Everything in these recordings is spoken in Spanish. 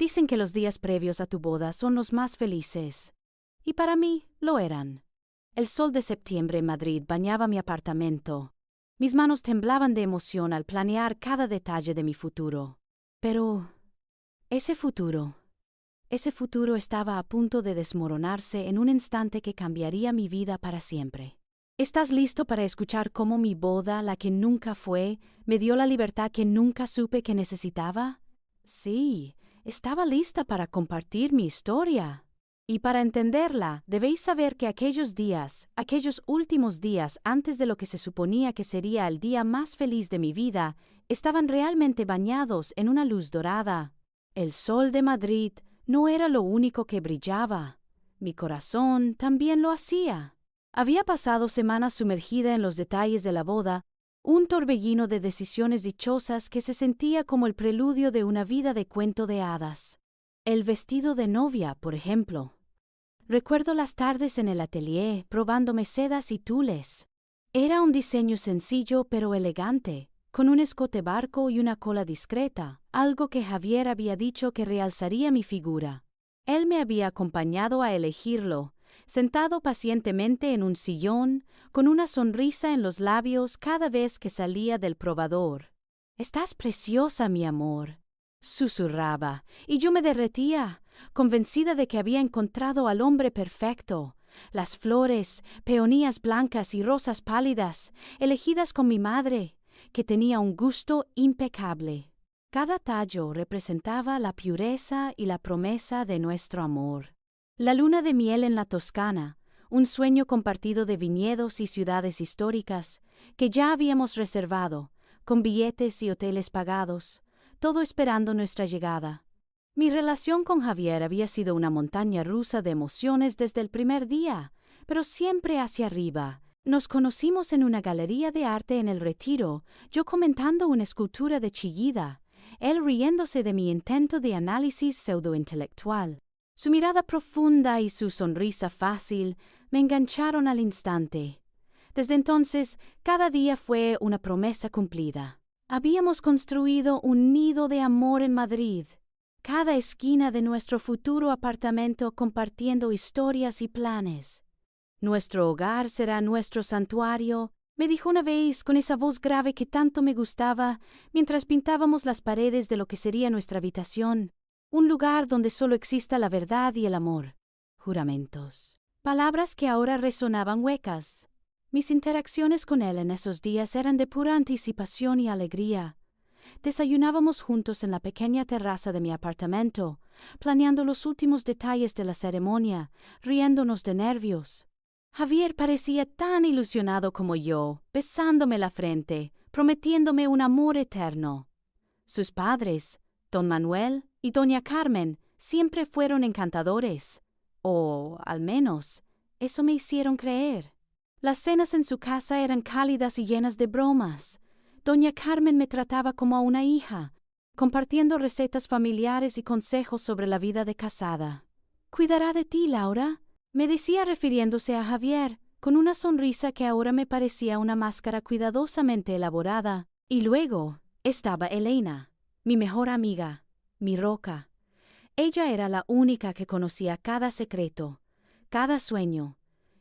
Dicen que los días previos a tu boda son los más felices. Y para mí, lo eran. El sol de septiembre en Madrid bañaba mi apartamento. Mis manos temblaban de emoción al planear cada detalle de mi futuro. Pero ese futuro estaba a punto de desmoronarse en un instante que cambiaría mi vida para siempre. ¿Estás listo para escuchar cómo mi boda, la que nunca fue, me dio la libertad que nunca supe que necesitaba? Sí, estaba lista para compartir mi historia. Y para entenderla, debéis saber que aquellos últimos días antes de lo que se suponía que sería el día más feliz de mi vida, estaban realmente bañados en una luz dorada. El sol de Madrid no era lo único que brillaba. Mi corazón también lo hacía. Había pasado semanas sumergida en los detalles de la boda, un torbellino de decisiones dichosas que se sentía como el preludio de una vida de cuento de hadas. El vestido de novia, por ejemplo. Recuerdo las tardes en el atelier probándome sedas y tules. Era un diseño sencillo pero elegante, con un escote barco y una cola discreta, algo que Javier había dicho que realzaría mi figura. Él me había acompañado a elegirlo, sentado pacientemente en un sillón, con una sonrisa en los labios cada vez que salía del probador. «Estás preciosa, mi amor», susurraba, y yo me derretía, convencida de que había encontrado al hombre perfecto. Las flores, peonías blancas y rosas pálidas, elegidas con mi madre, que tenía un gusto impecable. Cada tallo representaba la pureza y la promesa de nuestro amor. La luna de miel en la Toscana, un sueño compartido de viñedos y ciudades históricas, que ya habíamos reservado, con billetes y hoteles pagados, todo esperando nuestra llegada. Mi relación con Javier había sido una montaña rusa de emociones desde el primer día, pero siempre hacia arriba. Nos conocimos en una galería de arte en El Retiro, yo comentando una escultura de Chillida, él riéndose de mi intento de análisis pseudointelectual. Su mirada profunda y su sonrisa fácil me engancharon al instante. Desde entonces, cada día fue una promesa cumplida. Habíamos construido un nido de amor en Madrid, cada esquina de nuestro futuro apartamento compartiendo historias y planes. «Nuestro hogar será nuestro santuario», me dijo una vez con esa voz grave que tanto me gustaba mientras pintábamos las paredes de lo que sería nuestra habitación, un lugar donde solo exista la verdad y el amor. Juramentos. Palabras que ahora resonaban huecas. Mis interacciones con él en esos días eran de pura anticipación y alegría. Desayunábamos juntos en la pequeña terraza de mi apartamento, planeando los últimos detalles de la ceremonia, riéndonos de nervios. Javier parecía tan ilusionado como yo, besándome la frente, prometiéndome un amor eterno. Sus padres, don Manuel y doña Carmen, siempre fueron encantadores, o, al menos, eso me hicieron creer. Las cenas en su casa eran cálidas y llenas de bromas. Doña Carmen me trataba como a una hija, compartiendo recetas familiares y consejos sobre la vida de casada. «Cuidará de ti, Laura», me decía refiriéndose a Javier, con una sonrisa que ahora me parecía una máscara cuidadosamente elaborada. Y luego estaba Elena, mi mejor amiga, mi roca. Ella era la única que conocía cada secreto, cada sueño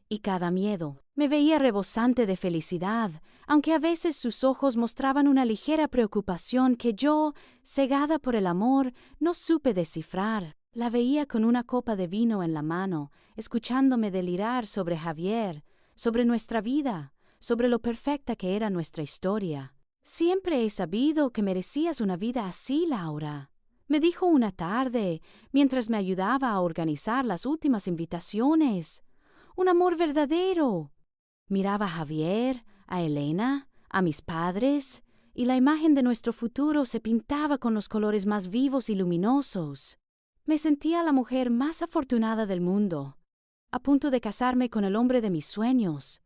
y cada miedo. Me veía rebosante de felicidad, aunque a veces sus ojos mostraban una ligera preocupación que yo, cegada por el amor, no supe descifrar. La veía con una copa de vino en la mano, escuchándome delirar sobre Javier, sobre nuestra vida, sobre lo perfecta que era nuestra historia. «Siempre he sabido que merecías una vida así, Laura», me dijo una tarde, mientras me ayudaba a organizar las últimas invitaciones. «Un amor verdadero». Miraba a Javier, a Elena, a mis padres, y la imagen de nuestro futuro se pintaba con los colores más vivos y luminosos. Me sentía la mujer más afortunada del mundo, a punto de casarme con el hombre de mis sueños,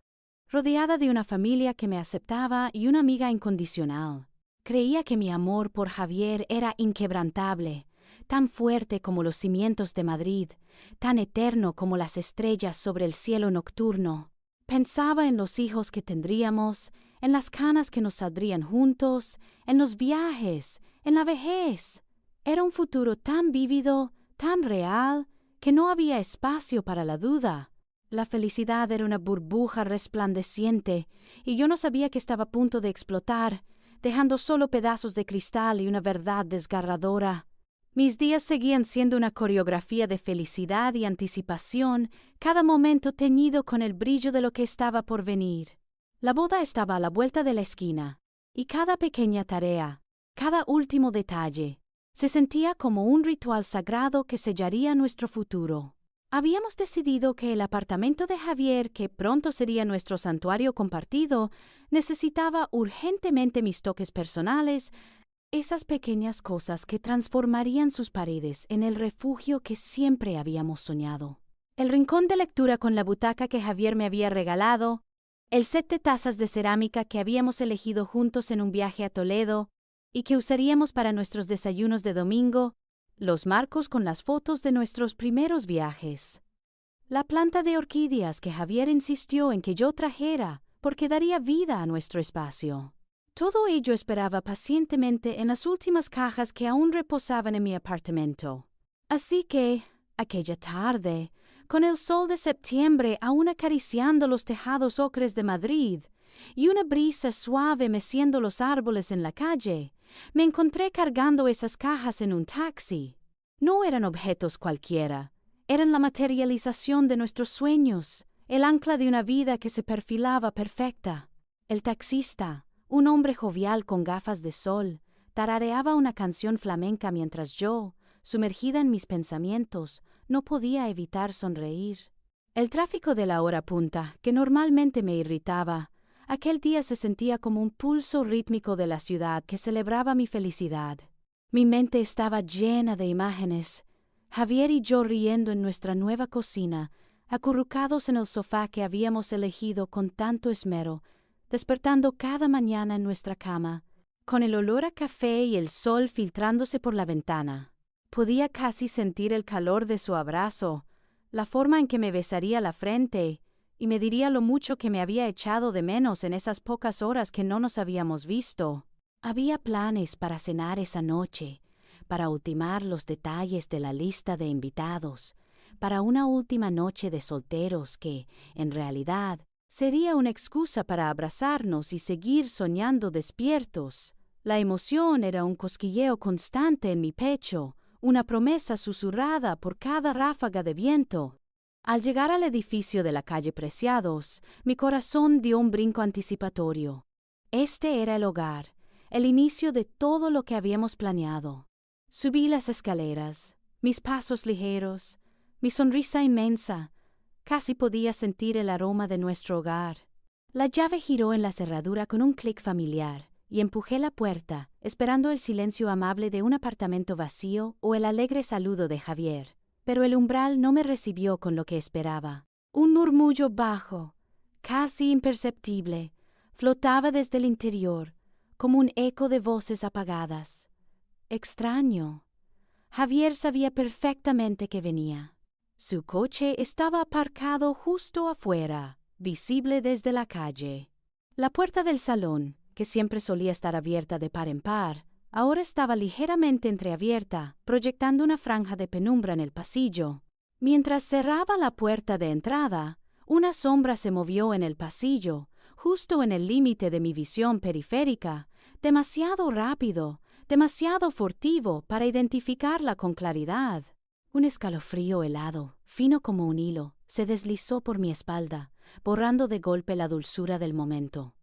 rodeada de una familia que me aceptaba y una amiga incondicional. Creía que mi amor por Javier era inquebrantable, tan fuerte como los cimientos de Madrid, tan eterno como las estrellas sobre el cielo nocturno. Pensaba en los hijos que tendríamos, en las canas que nos saldrían juntos, en los viajes, en la vejez. Era un futuro tan vívido, tan real, que no había espacio para la duda. La felicidad era una burbuja resplandeciente, y yo no sabía que estaba a punto de explotar, dejando solo pedazos de cristal y una verdad desgarradora. Mis días seguían siendo una coreografía de felicidad y anticipación, cada momento teñido con el brillo de lo que estaba por venir. La boda estaba a la vuelta de la esquina, y cada pequeña tarea, cada último detalle, se sentía como un ritual sagrado que sellaría nuestro futuro. Habíamos decidido que el apartamento de Javier, que pronto sería nuestro santuario compartido, necesitaba urgentemente mis toques personales, esas pequeñas cosas que transformarían sus paredes en el refugio que siempre habíamos soñado. El rincón de lectura con la butaca que Javier me había regalado, el set de tazas de cerámica que habíamos elegido juntos en un viaje a Toledo y que usaríamos para nuestros desayunos de domingo, los marcos con las fotos de nuestros primeros viajes. La planta de orquídeas que Javier insistió en que yo trajera porque daría vida a nuestro espacio. Todo ello esperaba pacientemente en las últimas cajas que aún reposaban en mi apartamento. Así que, aquella tarde, con el sol de septiembre aún acariciando los tejados ocres de Madrid y una brisa suave meciendo los árboles en la calle, me encontré cargando esas cajas en un taxi. No eran objetos cualquiera, eran la materialización de nuestros sueños, el ancla de una vida que se perfilaba perfecta. El taxista, un hombre jovial con gafas de sol, tarareaba una canción flamenca mientras yo, sumergida en mis pensamientos, no podía evitar sonreír. El tráfico de la hora punta, que normalmente me irritaba, aquel día se sentía como un pulso rítmico de la ciudad que celebraba mi felicidad. Mi mente estaba llena de imágenes. Javier y yo riendo en nuestra nueva cocina, acurrucados en el sofá que habíamos elegido con tanto esmero, despertando cada mañana en nuestra cama, con el olor a café y el sol filtrándose por la ventana. Podía casi sentir el calor de su abrazo, la forma en que me besaría la frente y me diría lo mucho que me había echado de menos en esas pocas horas que no nos habíamos visto. Había planes para cenar esa noche, para ultimar los detalles de la lista de invitados, para una última noche de solteros que, en realidad, sería una excusa para abrazarnos y seguir soñando despiertos. La emoción era un cosquilleo constante en mi pecho, una promesa susurrada por cada ráfaga de viento. Al llegar al edificio de la calle Preciados, mi corazón dio un brinco anticipatorio. Este era el hogar, el inicio de todo lo que habíamos planeado. Subí las escaleras, mis pasos ligeros, mi sonrisa inmensa. Casi podía sentir el aroma de nuestro hogar. La llave giró en la cerradura con un clic familiar y empujé la puerta, esperando el silencio amable de un apartamento vacío o el alegre saludo de Javier. Pero el umbral no me recibió con lo que esperaba. Un murmullo bajo, casi imperceptible, flotaba desde el interior, como un eco de voces apagadas. Extraño. Javier sabía perfectamente que venía. Su coche estaba aparcado justo afuera, visible desde la calle. La puerta del salón, que siempre solía estar abierta de par en par, ahora estaba ligeramente entreabierta, proyectando una franja de penumbra en el pasillo. Mientras cerraba la puerta de entrada, una sombra se movió en el pasillo, justo en el límite de mi visión periférica, demasiado rápido, demasiado furtivo para identificarla con claridad. Un escalofrío helado, fino como un hilo, se deslizó por mi espalda, borrando de golpe la dulzura del momento.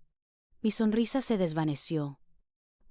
Mi sonrisa se desvaneció.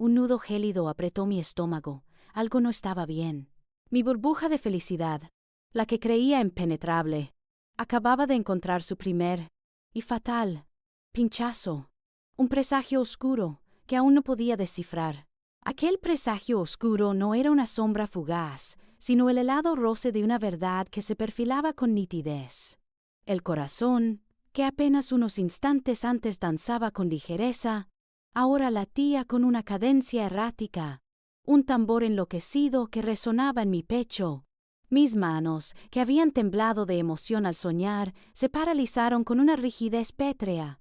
Un nudo gélido apretó mi estómago. Algo no estaba bien. Mi burbuja de felicidad, la que creía impenetrable, acababa de encontrar su primer y fatal pinchazo. Un presagio oscuro que aún no podía descifrar. Aquel presagio oscuro no era una sombra fugaz, sino el helado roce de una verdad que se perfilaba con nitidez. El corazón, que apenas unos instantes antes danzaba con ligereza, ahora latía con una cadencia errática, un tambor enloquecido que resonaba en mi pecho. Mis manos, que habían temblado de emoción al soñar, se paralizaron con una rigidez pétrea.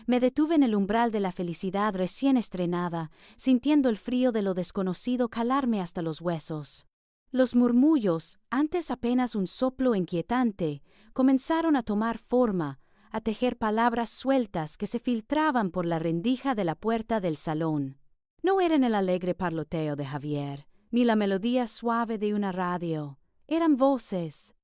Me detuve en el umbral de la felicidad recién estrenada, sintiendo el frío de lo desconocido calarme hasta los huesos. Los murmullos, antes apenas un soplo inquietante, comenzaron a tomar forma, a tejer palabras sueltas que se filtraban por la rendija de la puerta del salón. No eran el alegre parloteo de Javier, ni la melodía suave de una radio. Eran voces.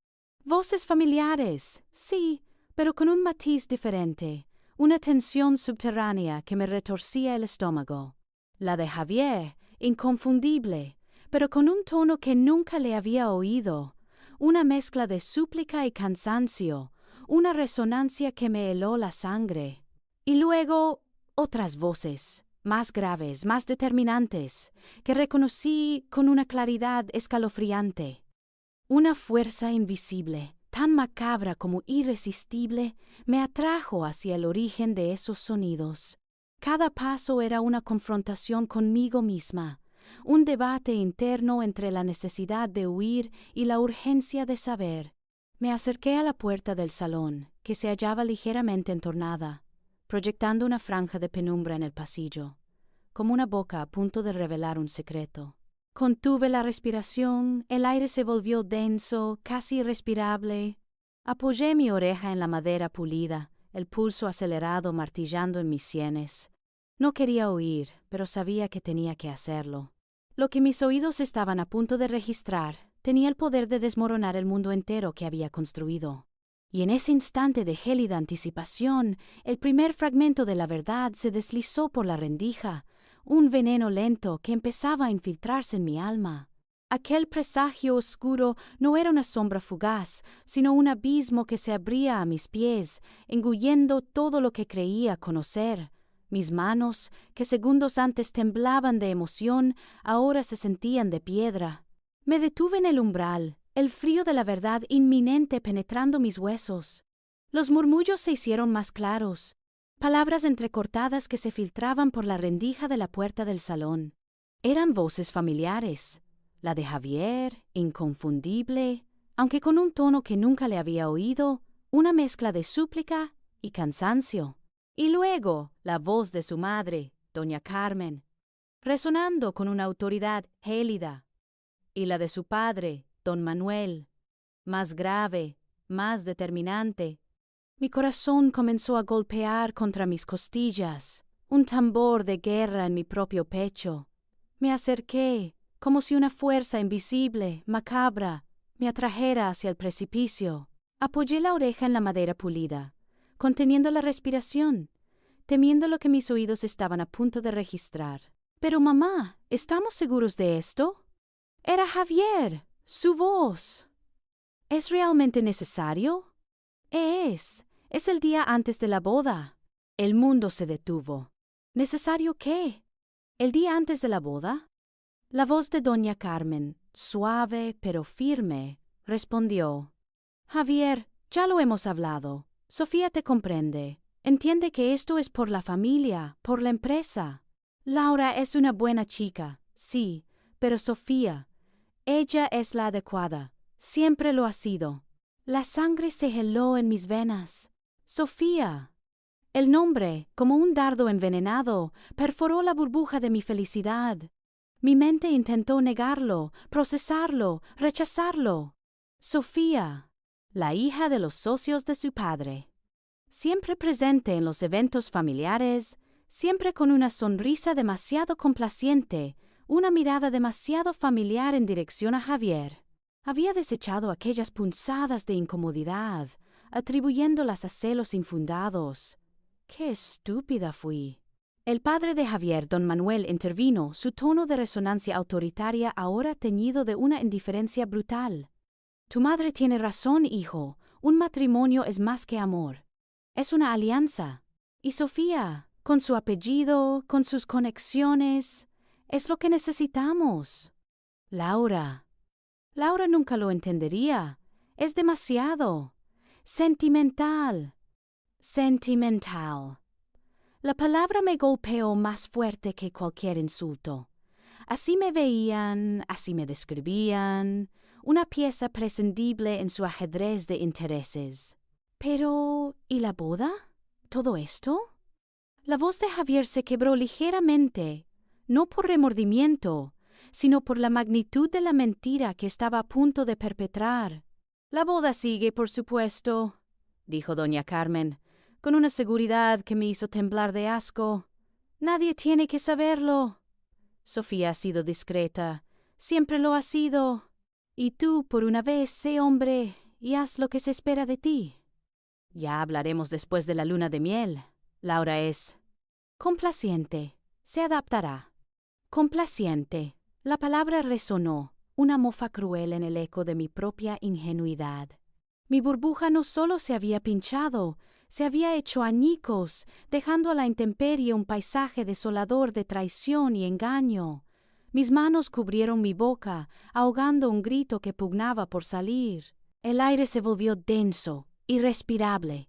Voces familiares, sí, pero con un matiz diferente, una tensión subterránea que me retorcía el estómago. La de Javier, inconfundible, pero con un tono que nunca le había oído, una mezcla de súplica y cansancio, una resonancia que me heló la sangre. Y luego otras voces, más graves, más determinantes, que reconocí con una claridad escalofriante. Una fuerza invisible, tan macabra como irresistible, me atrajo hacia el origen de esos sonidos. Cada paso era una confrontación conmigo misma, un debate interno entre la necesidad de huir y la urgencia de saber. Me acerqué a la puerta del salón, que se hallaba ligeramente entornada, proyectando una franja de penumbra en el pasillo, como una boca a punto de revelar un secreto. Contuve la respiración, el aire se volvió denso, casi irrespirable. Apoyé mi oreja en la madera pulida, el pulso acelerado martillando en mis sienes. No quería oír, pero sabía que tenía que hacerlo. Lo que mis oídos estaban a punto de registrar tenía el poder de desmoronar el mundo entero que había construido. Y en ese instante de gélida anticipación, el primer fragmento de la verdad se deslizó por la rendija, un veneno lento que empezaba a infiltrarse en mi alma. Aquel presagio oscuro no era una sombra fugaz, sino un abismo que se abría a mis pies, engullendo todo lo que creía conocer. Mis manos, que segundos antes temblaban de emoción, ahora se sentían de piedra. Me detuve en el umbral, el frío de la verdad inminente penetrando mis huesos. Los murmullos se hicieron más claros, palabras entrecortadas que se filtraban por la rendija de la puerta del salón. Eran voces familiares, la de Javier, inconfundible, aunque con un tono que nunca le había oído, una mezcla de súplica y cansancio. Y luego la voz de su madre, doña Carmen, resonando con una autoridad gélida, y la de su padre, don Manuel, más grave, más determinante. Mi corazón comenzó a golpear contra mis costillas, un tambor de guerra en mi propio pecho. Me acerqué, como si una fuerza invisible, macabra, me atrajera hacia el precipicio. Apoyé la oreja en la madera pulida, conteniendo la respiración, temiendo lo que mis oídos estaban a punto de registrar. Pero mamá, ¿estamos seguros de esto? Era Javier, su voz. ¿Es realmente necesario? Es el día antes de la boda. El mundo se detuvo. ¿Necesario qué? ¿El día antes de la boda? La voz de doña Carmen, suave pero firme, respondió: Javier, ya lo hemos hablado. Sofía te comprende. Entiende que esto es por la familia, por la empresa. Laura es una buena chica, sí, pero Sofía, ella es la adecuada. Siempre lo ha sido. La sangre se heló en mis venas. Sofía. El nombre, como un dardo envenenado, perforó la burbuja de mi felicidad. Mi mente intentó negarlo, procesarlo, rechazarlo. Sofía, la hija de los socios de su padre. Siempre presente en los eventos familiares, siempre con una sonrisa demasiado complaciente, una mirada demasiado familiar en dirección a Javier. Había desechado aquellas punzadas de incomodidad, atribuyéndolas a celos infundados. ¡Qué estúpida fui! El padre de Javier, don Manuel, intervino, su tono de resonancia autoritaria ahora teñido de una indiferencia brutal. Tu madre tiene razón, hijo. Un matrimonio es más que amor. Es una alianza. Y Sofía, con su apellido, con sus conexiones, es lo que necesitamos. Laura nunca lo entendería. Es demasiado. Sentimental. La palabra me golpeó más fuerte que cualquier insulto. Así me veían, así me describían, una pieza prescindible en su ajedrez de intereses. Pero, ¿y la boda? ¿Todo esto? La voz de Javier se quebró ligeramente, no por remordimiento, sino por la magnitud de la mentira que estaba a punto de perpetrar. La boda sigue, por supuesto, dijo doña Carmen, con una seguridad que me hizo temblar de asco. Nadie tiene que saberlo. Sofía ha sido discreta, siempre lo ha sido. Y tú, por una vez, sé hombre y haz lo que se espera de ti. Ya hablaremos después de la luna de miel. Laura es complaciente. Se adaptará. Complaciente. La palabra resonó, una mofa cruel en el eco de mi propia ingenuidad. Mi burbuja no solo se había pinchado, se había hecho añicos, dejando a la intemperie un paisaje desolador de traición y engaño. Mis manos cubrieron mi boca, ahogando un grito que pugnaba por salir. El aire se volvió denso, irrespirable.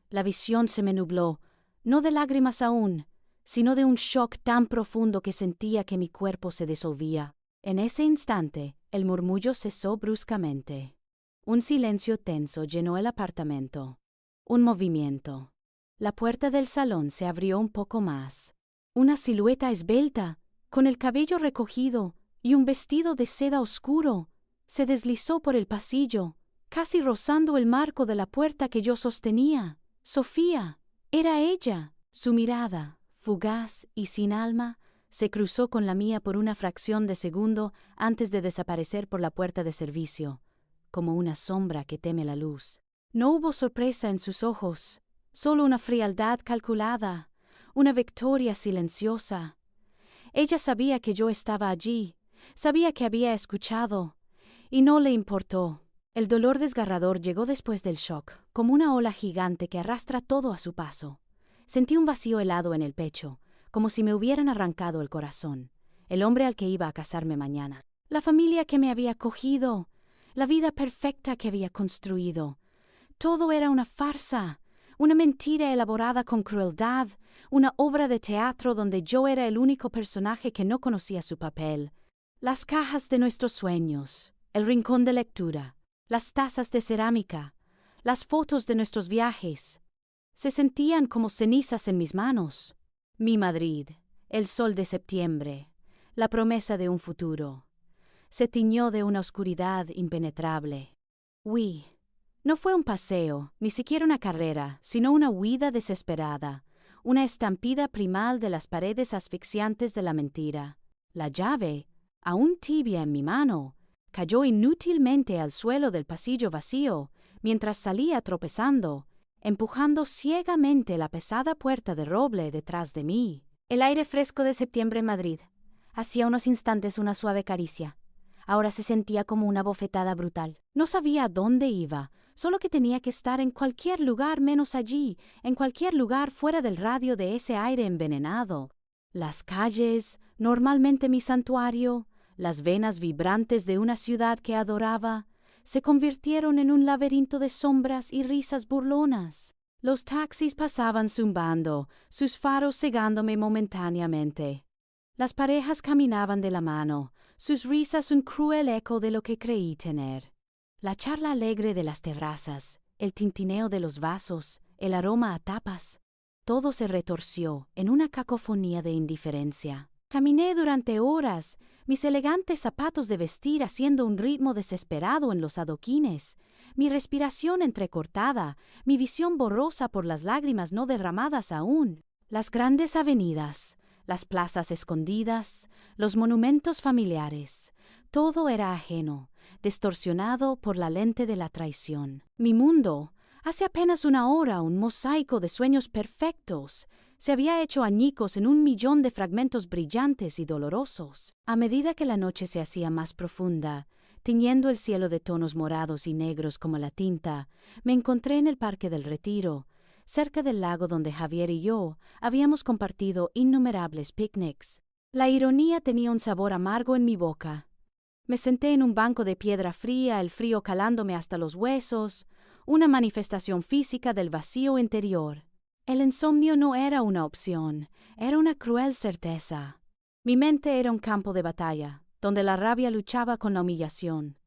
La visión se me nubló, no de lágrimas aún, sino de un shock tan profundo que sentía que mi cuerpo se disolvía. En ese instante, el murmullo cesó bruscamente. Un silencio tenso llenó el apartamento. Un movimiento. La puerta del salón se abrió un poco más. Una silueta esbelta, con el cabello recogido y un vestido de seda oscuro, se deslizó por el pasillo, casi rozando el marco de la puerta que yo sostenía. Sofía. Era ella. Su mirada, fugaz y sin alma, se cruzó con la mía por una fracción de segundo antes de desaparecer por la puerta de servicio, como una sombra que teme la luz. No hubo sorpresa en sus ojos, solo una frialdad calculada, una victoria silenciosa. Ella sabía que yo estaba allí, sabía que había escuchado, y no le importó. El dolor desgarrador llegó después del shock, como una ola gigante que arrastra todo a su paso. Sentí un vacío helado en el pecho, como si me hubieran arrancado el corazón. El hombre al que iba a casarme mañana. La familia que me había acogido. La vida perfecta que había construido. Todo era una farsa, una mentira elaborada con crueldad, una obra de teatro donde yo era el único personaje que no conocía su papel. Las cajas de nuestros sueños, el rincón de lectura, las tazas de cerámica, las fotos de nuestros viajes, se sentían como cenizas en mis manos. Mi Madrid, el sol de septiembre, la promesa de un futuro, se tiñó de una oscuridad impenetrable. Huí. No fue un paseo, ni siquiera una carrera, sino una huida desesperada, una estampida primal de las paredes asfixiantes de la mentira. La llave, aún tibia en mi mano, cayó inútilmente al suelo del pasillo vacío, mientras salía tropezando, empujando ciegamente la pesada puerta de roble detrás de mí. El aire fresco de septiembre en Madrid. Hacía unos instantes una suave caricia. Ahora se sentía como una bofetada brutal. No sabía a dónde iba, solo que tenía que estar en cualquier lugar menos allí, en cualquier lugar fuera del radio de ese aire envenenado. Las calles, normalmente mi santuario, las venas vibrantes de una ciudad que adoraba, se convirtieron en un laberinto de sombras y risas burlonas. Los taxis pasaban zumbando, sus faros cegándome momentáneamente. Las parejas caminaban de la mano, sus risas un cruel eco de lo que creí tener. La charla alegre de las terrazas, el tintineo de los vasos, el aroma a tapas, todo se retorció en una cacofonía de indiferencia. Caminé durante horas, mis elegantes zapatos de vestir haciendo un ritmo desesperado en los adoquines, mi respiración entrecortada, mi visión borrosa por las lágrimas no derramadas aún. Las grandes avenidas, las plazas escondidas, los monumentos familiares, todo era ajeno, distorsionado por la lente de la traición. Mi mundo, hace apenas una hora un mosaico de sueños perfectos, se había hecho añicos en 1.000.000 de fragmentos brillantes y dolorosos. A medida que la noche se hacía más profunda, tiñendo el cielo de tonos morados y negros como la tinta, me encontré en el Parque del Retiro, cerca del lago donde Javier y yo habíamos compartido innumerables picnics. La ironía tenía un sabor amargo en mi boca. Me senté en un banco de piedra fría, el frío calándome hasta los huesos, una manifestación física del vacío interior. El insomnio no era una opción, era una cruel certeza. Mi mente era un campo de batalla, donde la rabia luchaba con la humillación,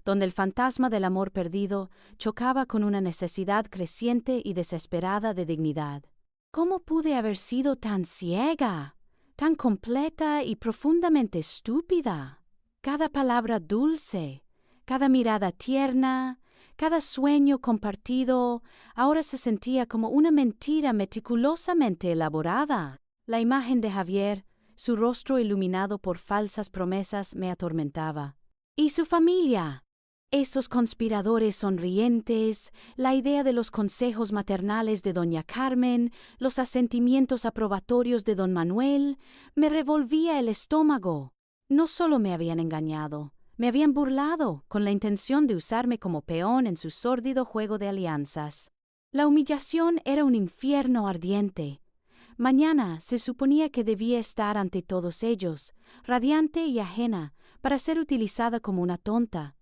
donde el fantasma del amor perdido chocaba con una necesidad creciente y desesperada de dignidad. ¿Cómo pude haber sido tan ciega, tan completa y profundamente estúpida? Cada palabra dulce, cada mirada tierna, cada sueño compartido, ahora se sentía como una mentira meticulosamente elaborada. La imagen de Javier, su rostro iluminado por falsas promesas, me atormentaba. ¿Y su familia? Esos conspiradores sonrientes, la idea de los consejos maternales de doña Carmen, los asentimientos aprobatorios de don Manuel, me revolvía el estómago. No solo me habían engañado, me habían burlado con la intención de usarme como peón en su sórdido juego de alianzas. La humillación era un infierno ardiente. Mañana se suponía que debía estar ante todos ellos, radiante y ajena, para ser utilizada como una tonta.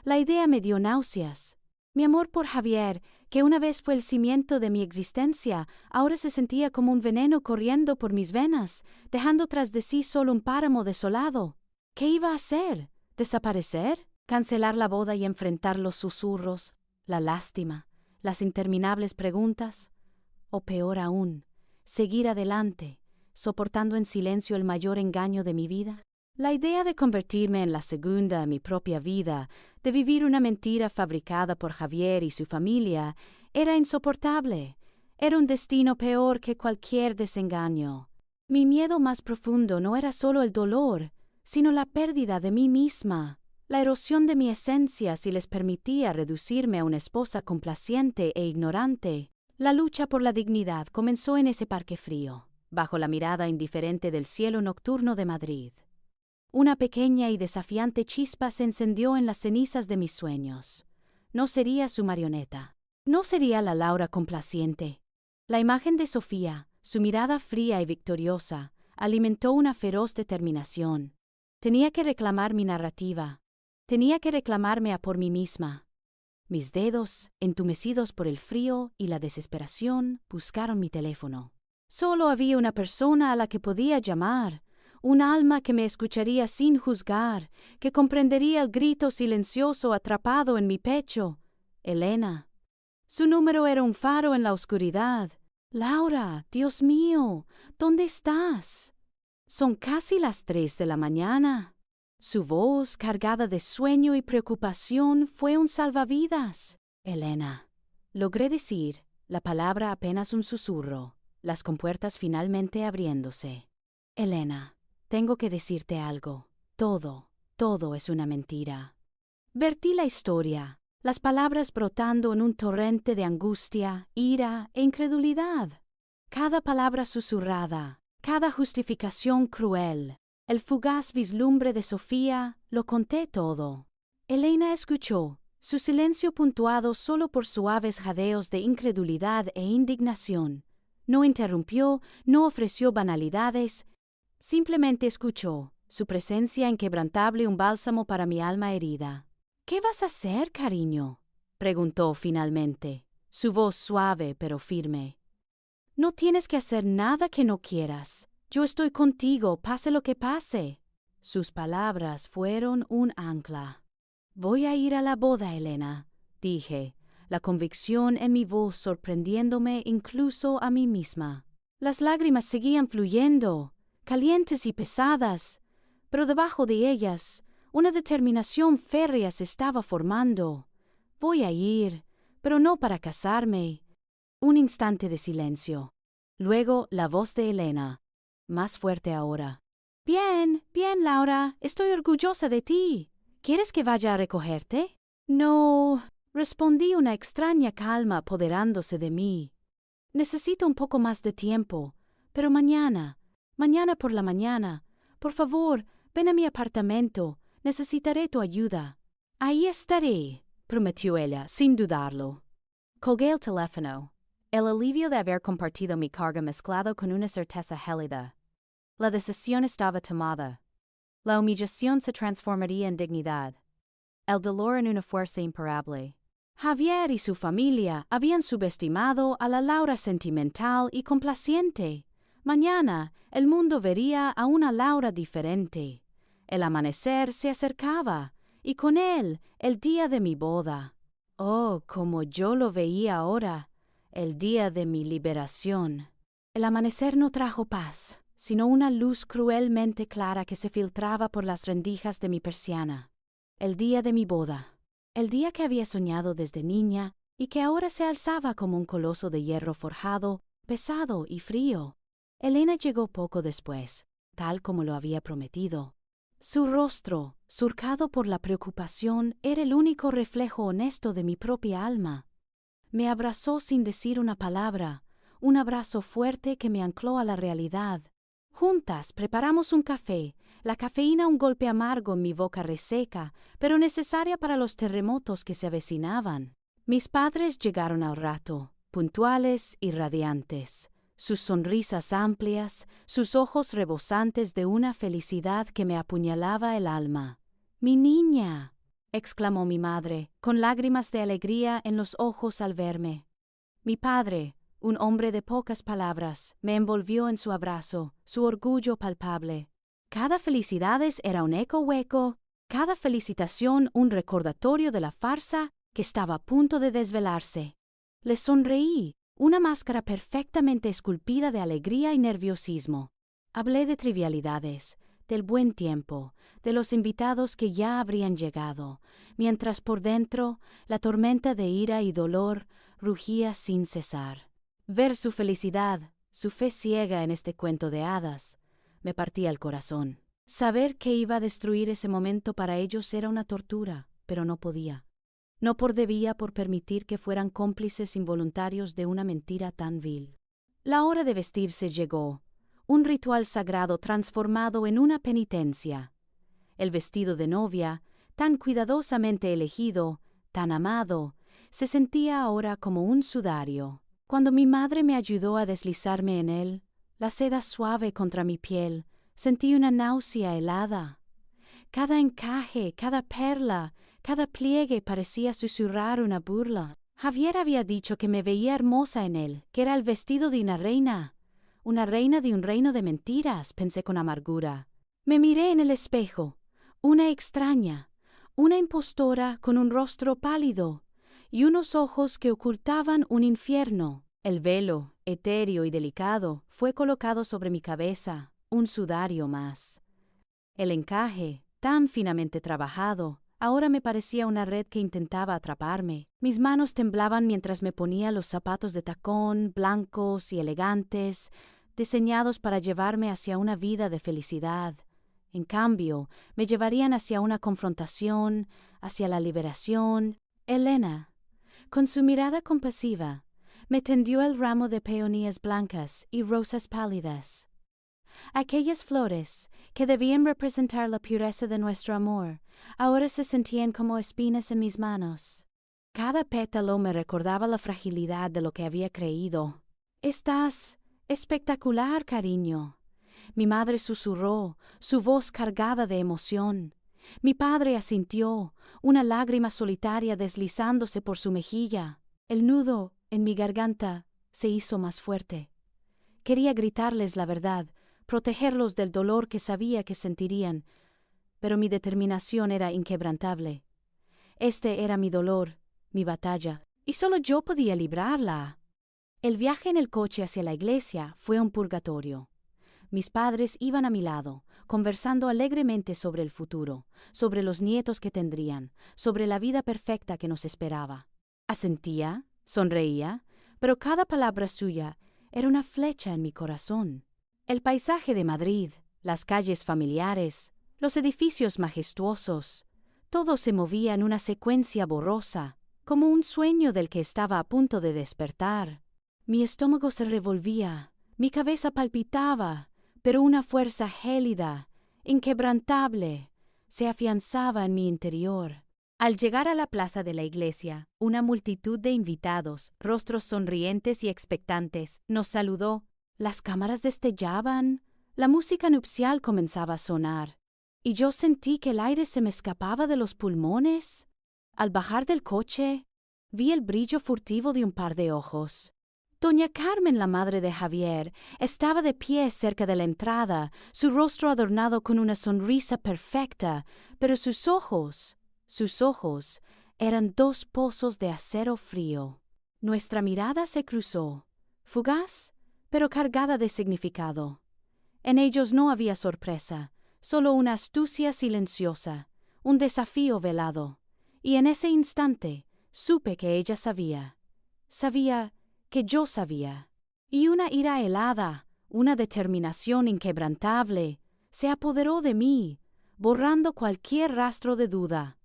La idea me dio náuseas. Mi amor por Javier, que una vez fue el cimiento de mi existencia, ahora se sentía como un veneno corriendo por mis venas, dejando tras de sí solo un páramo desolado. ¿Qué iba a hacer? ¿Desaparecer? ¿Cancelar la boda y enfrentar los susurros, la lástima, las interminables preguntas? O peor aún, seguir adelante, soportando en silencio el mayor engaño de mi vida. La idea de convertirme en la segunda en mi propia vida, de vivir una mentira fabricada por Javier y su familia, era insoportable. Era un destino peor que cualquier desengaño. Mi miedo más profundo no era solo el dolor, sino la pérdida de mí misma, la erosión de mi esencia si les permitía reducirme a una esposa complaciente e ignorante. La lucha por la dignidad comenzó en ese parque frío, bajo la mirada indiferente del cielo nocturno de Madrid. Una pequeña y desafiante chispa se encendió en las cenizas de mis sueños. No sería su marioneta. No sería la Laura complaciente. La imagen de Sofía, su mirada fría y victoriosa, alimentó una feroz determinación. Tenía que reclamar mi narrativa. Tenía que reclamarme a por mí misma. Mis dedos, entumecidos por el frío y la desesperación, buscaron mi teléfono. Solo había una persona a la que podía llamar. Un alma que me escucharía sin juzgar, que comprendería el grito silencioso atrapado en mi pecho. Elena. Su número era un faro en la oscuridad. Laura, Dios mío, ¿dónde estás? Son casi las 3 de la mañana. Su voz, cargada de sueño y preocupación, fue un salvavidas. Elena. Logré decir, la palabra apenas un susurro, las compuertas finalmente abriéndose. Elena. Tengo que decirte algo. Todo es una mentira. Vertí la historia, las palabras brotando en un torrente de angustia, ira e incredulidad. Cada palabra susurrada, cada justificación cruel, el fugaz vislumbre de Sofía, lo conté todo. Elena escuchó, su silencio puntuado solo por suaves jadeos de incredulidad e indignación. No interrumpió, no ofreció banalidades. Simplemente escuchó, su presencia inquebrantable un bálsamo para mi alma herida. ¿Qué vas a hacer, cariño?, preguntó finalmente, su voz suave pero firme. No tienes que hacer nada que no quieras. Yo estoy contigo, pase lo que pase. Sus palabras fueron un ancla. Voy a ir a la boda, Elena, dije, la convicción en mi voz sorprendiéndome incluso a mí misma. Las lágrimas seguían fluyendo, calientes y pesadas, pero debajo de ellas una determinación férrea se estaba formando. Voy a ir, pero no para casarme. Un instante de silencio. Luego la voz de Elena, más fuerte ahora. Bien, Laura, estoy orgullosa de ti. ¿Quieres que vaya a recogerte? No, respondí, una extraña calma apoderándose de mí. Necesito un poco más de tiempo, pero mañana por la mañana, por favor, ven a mi apartamento, necesitaré tu ayuda. Ahí estaré, prometió ella, sin dudarlo. Colgué el teléfono, el alivio de haber compartido mi carga mezclado con una certeza gélida. La decisión estaba tomada. La humillación se transformaría en dignidad. El dolor en una fuerza imparable. Javier y su familia habían subestimado a la Laura sentimental y complaciente. Mañana el mundo vería a una Laura diferente. El amanecer se acercaba, y con él el día de mi boda. Oh, como yo lo veía ahora, el día de mi liberación. El amanecer no trajo paz, sino una luz cruelmente clara que se filtraba por las rendijas de mi persiana. El día de mi boda. El día que había soñado desde niña y que ahora se alzaba como un coloso de hierro forjado, pesado y frío. Elena llegó poco después, tal como lo había prometido. Su rostro, surcado por la preocupación, era el único reflejo honesto de mi propia alma. Me abrazó sin decir una palabra, un abrazo fuerte que me ancló a la realidad. Juntas preparamos un café, la cafeína un golpe amargo en mi boca reseca, pero necesaria para los terremotos que se avecinaban. Mis padres llegaron al rato, puntuales y radiantes. Sus sonrisas amplias, sus ojos rebosantes de una felicidad que me apuñalaba el alma. ¡Mi niña!, exclamó mi madre, con lágrimas de alegría en los ojos al verme. Mi padre, un hombre de pocas palabras, me envolvió en su abrazo, su orgullo palpable. Cada felicidades era un eco hueco, cada felicitación un recordatorio de la farsa que estaba a punto de desvelarse. Le sonreí, una máscara perfectamente esculpida de alegría y nerviosismo. Hablé de trivialidades, del buen tiempo, de los invitados que ya habrían llegado, mientras por dentro la tormenta de ira y dolor rugía sin cesar. Ver su felicidad, su fe ciega en este cuento de hadas, me partía el corazón. Saber que iba a destruir ese momento para ellos era una tortura, pero no podía. No debía por permitir que fueran cómplices involuntarios de una mentira tan vil. La hora de vestirse llegó, un ritual sagrado transformado en una penitencia. El vestido de novia, tan cuidadosamente elegido, tan amado, se sentía ahora como un sudario. Cuando mi madre me ayudó a deslizarme en él, la seda suave contra mi piel, sentí una náusea helada. Cada encaje, cada perla, cada pliegue parecía susurrar una burla. Javier había dicho que me veía hermosa en él, que era el vestido de una reina de un reino de mentiras, pensé con amargura. Me miré en el espejo, una extraña, una impostora con un rostro pálido y unos ojos que ocultaban un infierno. El velo, etéreo y delicado, fue colocado sobre mi cabeza, un sudario más. El encaje, tan finamente trabajado, ahora me parecía una red que intentaba atraparme. Mis manos temblaban mientras me ponía los zapatos de tacón, blancos y elegantes, diseñados para llevarme hacia una vida de felicidad. En cambio, me llevarían hacia una confrontación, hacia la liberación. Elena, con su mirada compasiva, me tendió el ramo de peonías blancas y rosas pálidas. Aquellas flores, que debían representar la pureza de nuestro amor, ahora se sentían como espinas en mis manos. Cada pétalo me recordaba la fragilidad de lo que había creído. «Estás espectacular, cariño», mi madre susurró, su voz cargada de emoción. Mi padre asintió, una lágrima solitaria deslizándose por su mejilla. El nudo en mi garganta se hizo más fuerte. Quería gritarles la verdad, protegerlos del dolor que sabía que sentirían, pero mi determinación era inquebrantable. Este era mi dolor, mi batalla, y solo yo podía librarla. El viaje en el coche hacia la iglesia fue un purgatorio. Mis padres iban a mi lado, conversando alegremente sobre el futuro, sobre los nietos que tendrían, sobre la vida perfecta que nos esperaba. Asentía, sonreía, pero cada palabra suya era una flecha en mi corazón. El paisaje de Madrid, las calles familiares, los edificios majestuosos, todo se movía en una secuencia borrosa, como un sueño del que estaba a punto de despertar. Mi estómago se revolvía, mi cabeza palpitaba, pero una fuerza gélida, inquebrantable, se afianzaba en mi interior. Al llegar a la plaza de la iglesia, una multitud de invitados, rostros sonrientes y expectantes, nos saludó. Las cámaras destellaban, la música nupcial comenzaba a sonar, y yo sentí que el aire se me escapaba de los pulmones. Al bajar del coche, vi el brillo furtivo de un par de ojos. Doña Carmen, la madre de Javier, estaba de pie cerca de la entrada, su rostro adornado con una sonrisa perfecta, pero sus ojos eran dos pozos de acero frío. Nuestra mirada se cruzó, fugaz, pero cargada de significado. En ellos no había sorpresa, solo una astucia silenciosa, un desafío velado. Y en ese instante supe que ella sabía. Sabía que yo sabía. Y una ira helada, una determinación inquebrantable, se apoderó de mí, borrando cualquier rastro de duda.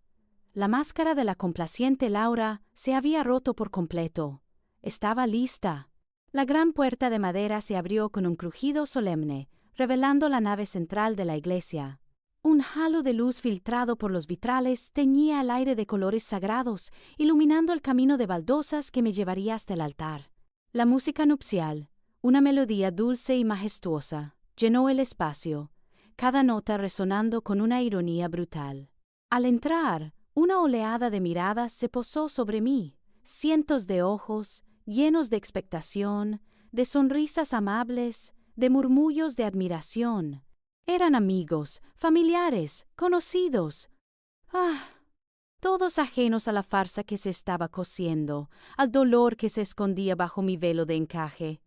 La máscara de la complaciente Laura se había roto por completo. Estaba lista. La gran puerta de madera se abrió con un crujido solemne, revelando la nave central de la iglesia. Un halo de luz filtrado por los vitrales teñía el aire de colores sagrados, iluminando el camino de baldosas que me llevaría hasta el altar. La música nupcial, una melodía dulce y majestuosa, llenó el espacio, cada nota resonando con una ironía brutal. Al entrar, una oleada de miradas se posó sobre mí, cientos de ojos, llenos de expectación, de sonrisas amables, de murmullos de admiración. Eran amigos, familiares, conocidos. Todos ajenos a la farsa que se estaba cosiendo, al dolor que se escondía bajo mi velo de encaje.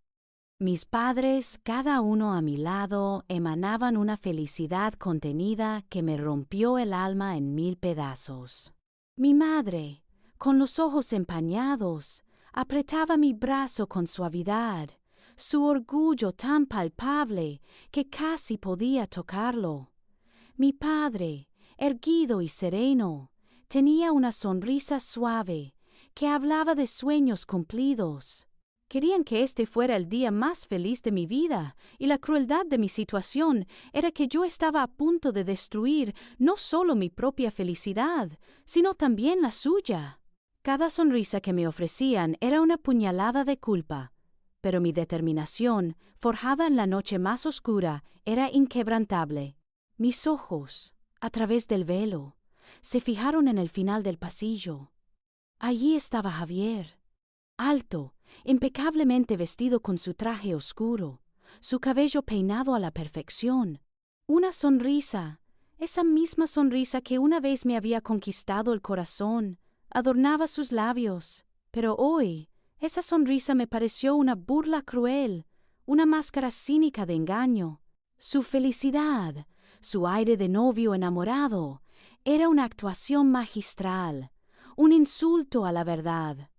Mis padres, cada uno a mi lado, emanaban una felicidad contenida que me rompió el alma en 1000 pedazos. Mi madre, con los ojos empañados, apretaba mi brazo con suavidad, su orgullo tan palpable que casi podía tocarlo. Mi padre, erguido y sereno, tenía una sonrisa suave que hablaba de sueños cumplidos. Querían que este fuera el día más feliz de mi vida, y la crueldad de mi situación era que yo estaba a punto de destruir no solo mi propia felicidad, sino también la suya. Cada sonrisa que me ofrecían era una puñalada de culpa, pero mi determinación, forjada en la noche más oscura, era inquebrantable. Mis ojos, a través del velo, se fijaron en el final del pasillo. Allí estaba Javier, alto, impecablemente vestido con su traje oscuro, su cabello peinado a la perfección. Una sonrisa, esa misma sonrisa que una vez me había conquistado el corazón, adornaba sus labios, pero hoy esa sonrisa me pareció una burla cruel, una máscara cínica de engaño. Su felicidad, su aire de novio enamorado, era una actuación magistral, un insulto a la verdad.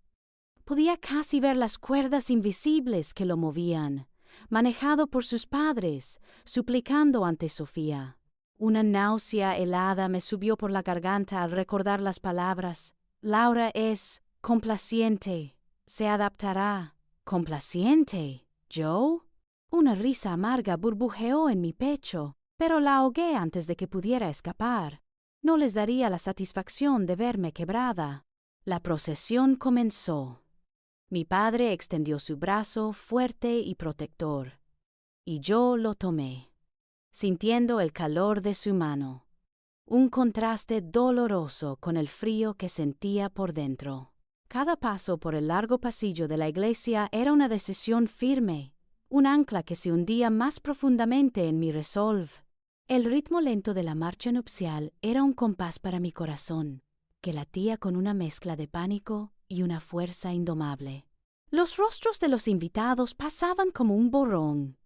Podía casi ver las cuerdas invisibles que lo movían, manejado por sus padres, suplicando ante Sofía. Una náusea helada me subió por la garganta al recordar las palabras. Laura es complaciente, se adaptará. ¿Complaciente? ¿Yo? Una risa amarga burbujeó en mi pecho, pero la ahogué antes de que pudiera escapar. No les daría la satisfacción de verme quebrada. La procesión comenzó. Mi padre extendió su brazo fuerte y protector, y yo lo tomé, sintiendo el calor de su mano, un contraste doloroso con el frío que sentía por dentro. Cada paso por el largo pasillo de la iglesia era una decisión firme, un ancla que se hundía más profundamente en mi resolve. El ritmo lento de la marcha nupcial era un compás para mi corazón, que latía con una mezcla de pánico y una fuerza indomable. Los rostros de los invitados pasaban como un borrón.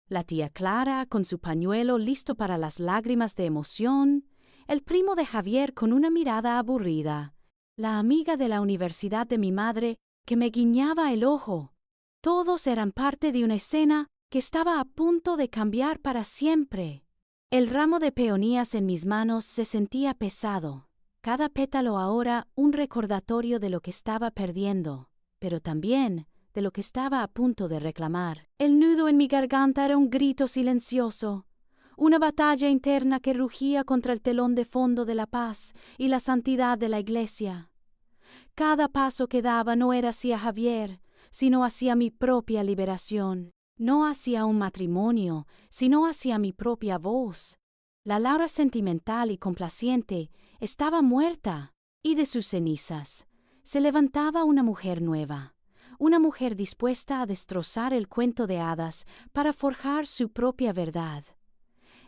La tía Clara, con su pañuelo listo para las lágrimas de emoción, el primo de Javier con una mirada aburrida, la amiga de la universidad de mi madre que me guiñaba el ojo. Todos eran parte de una escena que estaba a punto de cambiar para siempre. El ramo de peonías en mis manos se sentía pesado, cada pétalo ahora un recordatorio de lo que estaba perdiendo, pero también de lo que estaba a punto de reclamar. El nudo en mi garganta era un grito silencioso, una batalla interna que rugía contra el telón de fondo de la paz y la santidad de la iglesia. Cada paso que daba no era hacia Javier, sino hacia mi propia liberación, no hacia un matrimonio, sino hacia mi propia voz. La Laura sentimental y complaciente estaba muerta, y de sus cenizas se levantaba una mujer nueva, una mujer dispuesta a destrozar el cuento de hadas para forjar su propia verdad.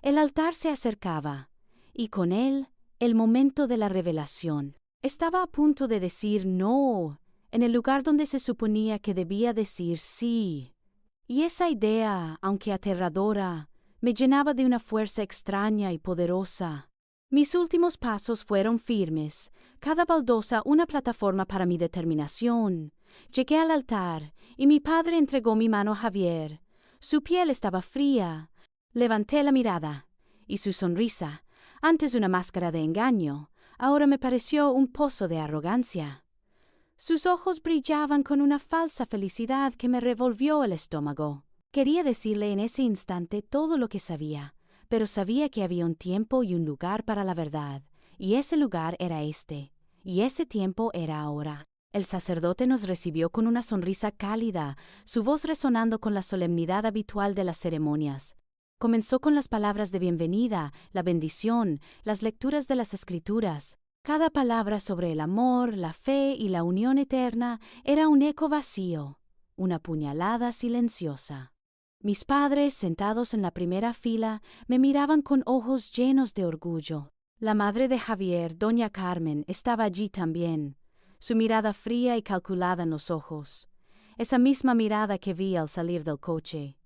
El altar se acercaba, y con él el momento de la revelación. Estaba a punto de decir no, en el lugar donde se suponía que debía decir sí. Y esa idea, aunque aterradora, me llenaba de una fuerza extraña y poderosa. Mis últimos pasos fueron firmes, cada baldosa una plataforma para mi determinación. Llegué al altar, y mi padre entregó mi mano a Javier. Su piel estaba fría. Levanté la mirada, y su sonrisa, antes una máscara de engaño, ahora me pareció un pozo de arrogancia. Sus ojos brillaban con una falsa felicidad que me revolvió el estómago. Quería decirle en ese instante todo lo que sabía, pero sabía que había un tiempo y un lugar para la verdad, y ese lugar era este, y ese tiempo era ahora. El sacerdote nos recibió con una sonrisa cálida, su voz resonando con la solemnidad habitual de las ceremonias. Comenzó con las palabras de bienvenida, la bendición, las lecturas de las Escrituras. Cada palabra sobre el amor, la fe y la unión eterna era un eco vacío, una puñalada silenciosa. Mis padres, sentados en la primera fila, me miraban con ojos llenos de orgullo. La madre de Javier, doña Carmen, estaba allí también, su mirada fría y calculada en los ojos. Esa misma mirada que vi al salir del coche.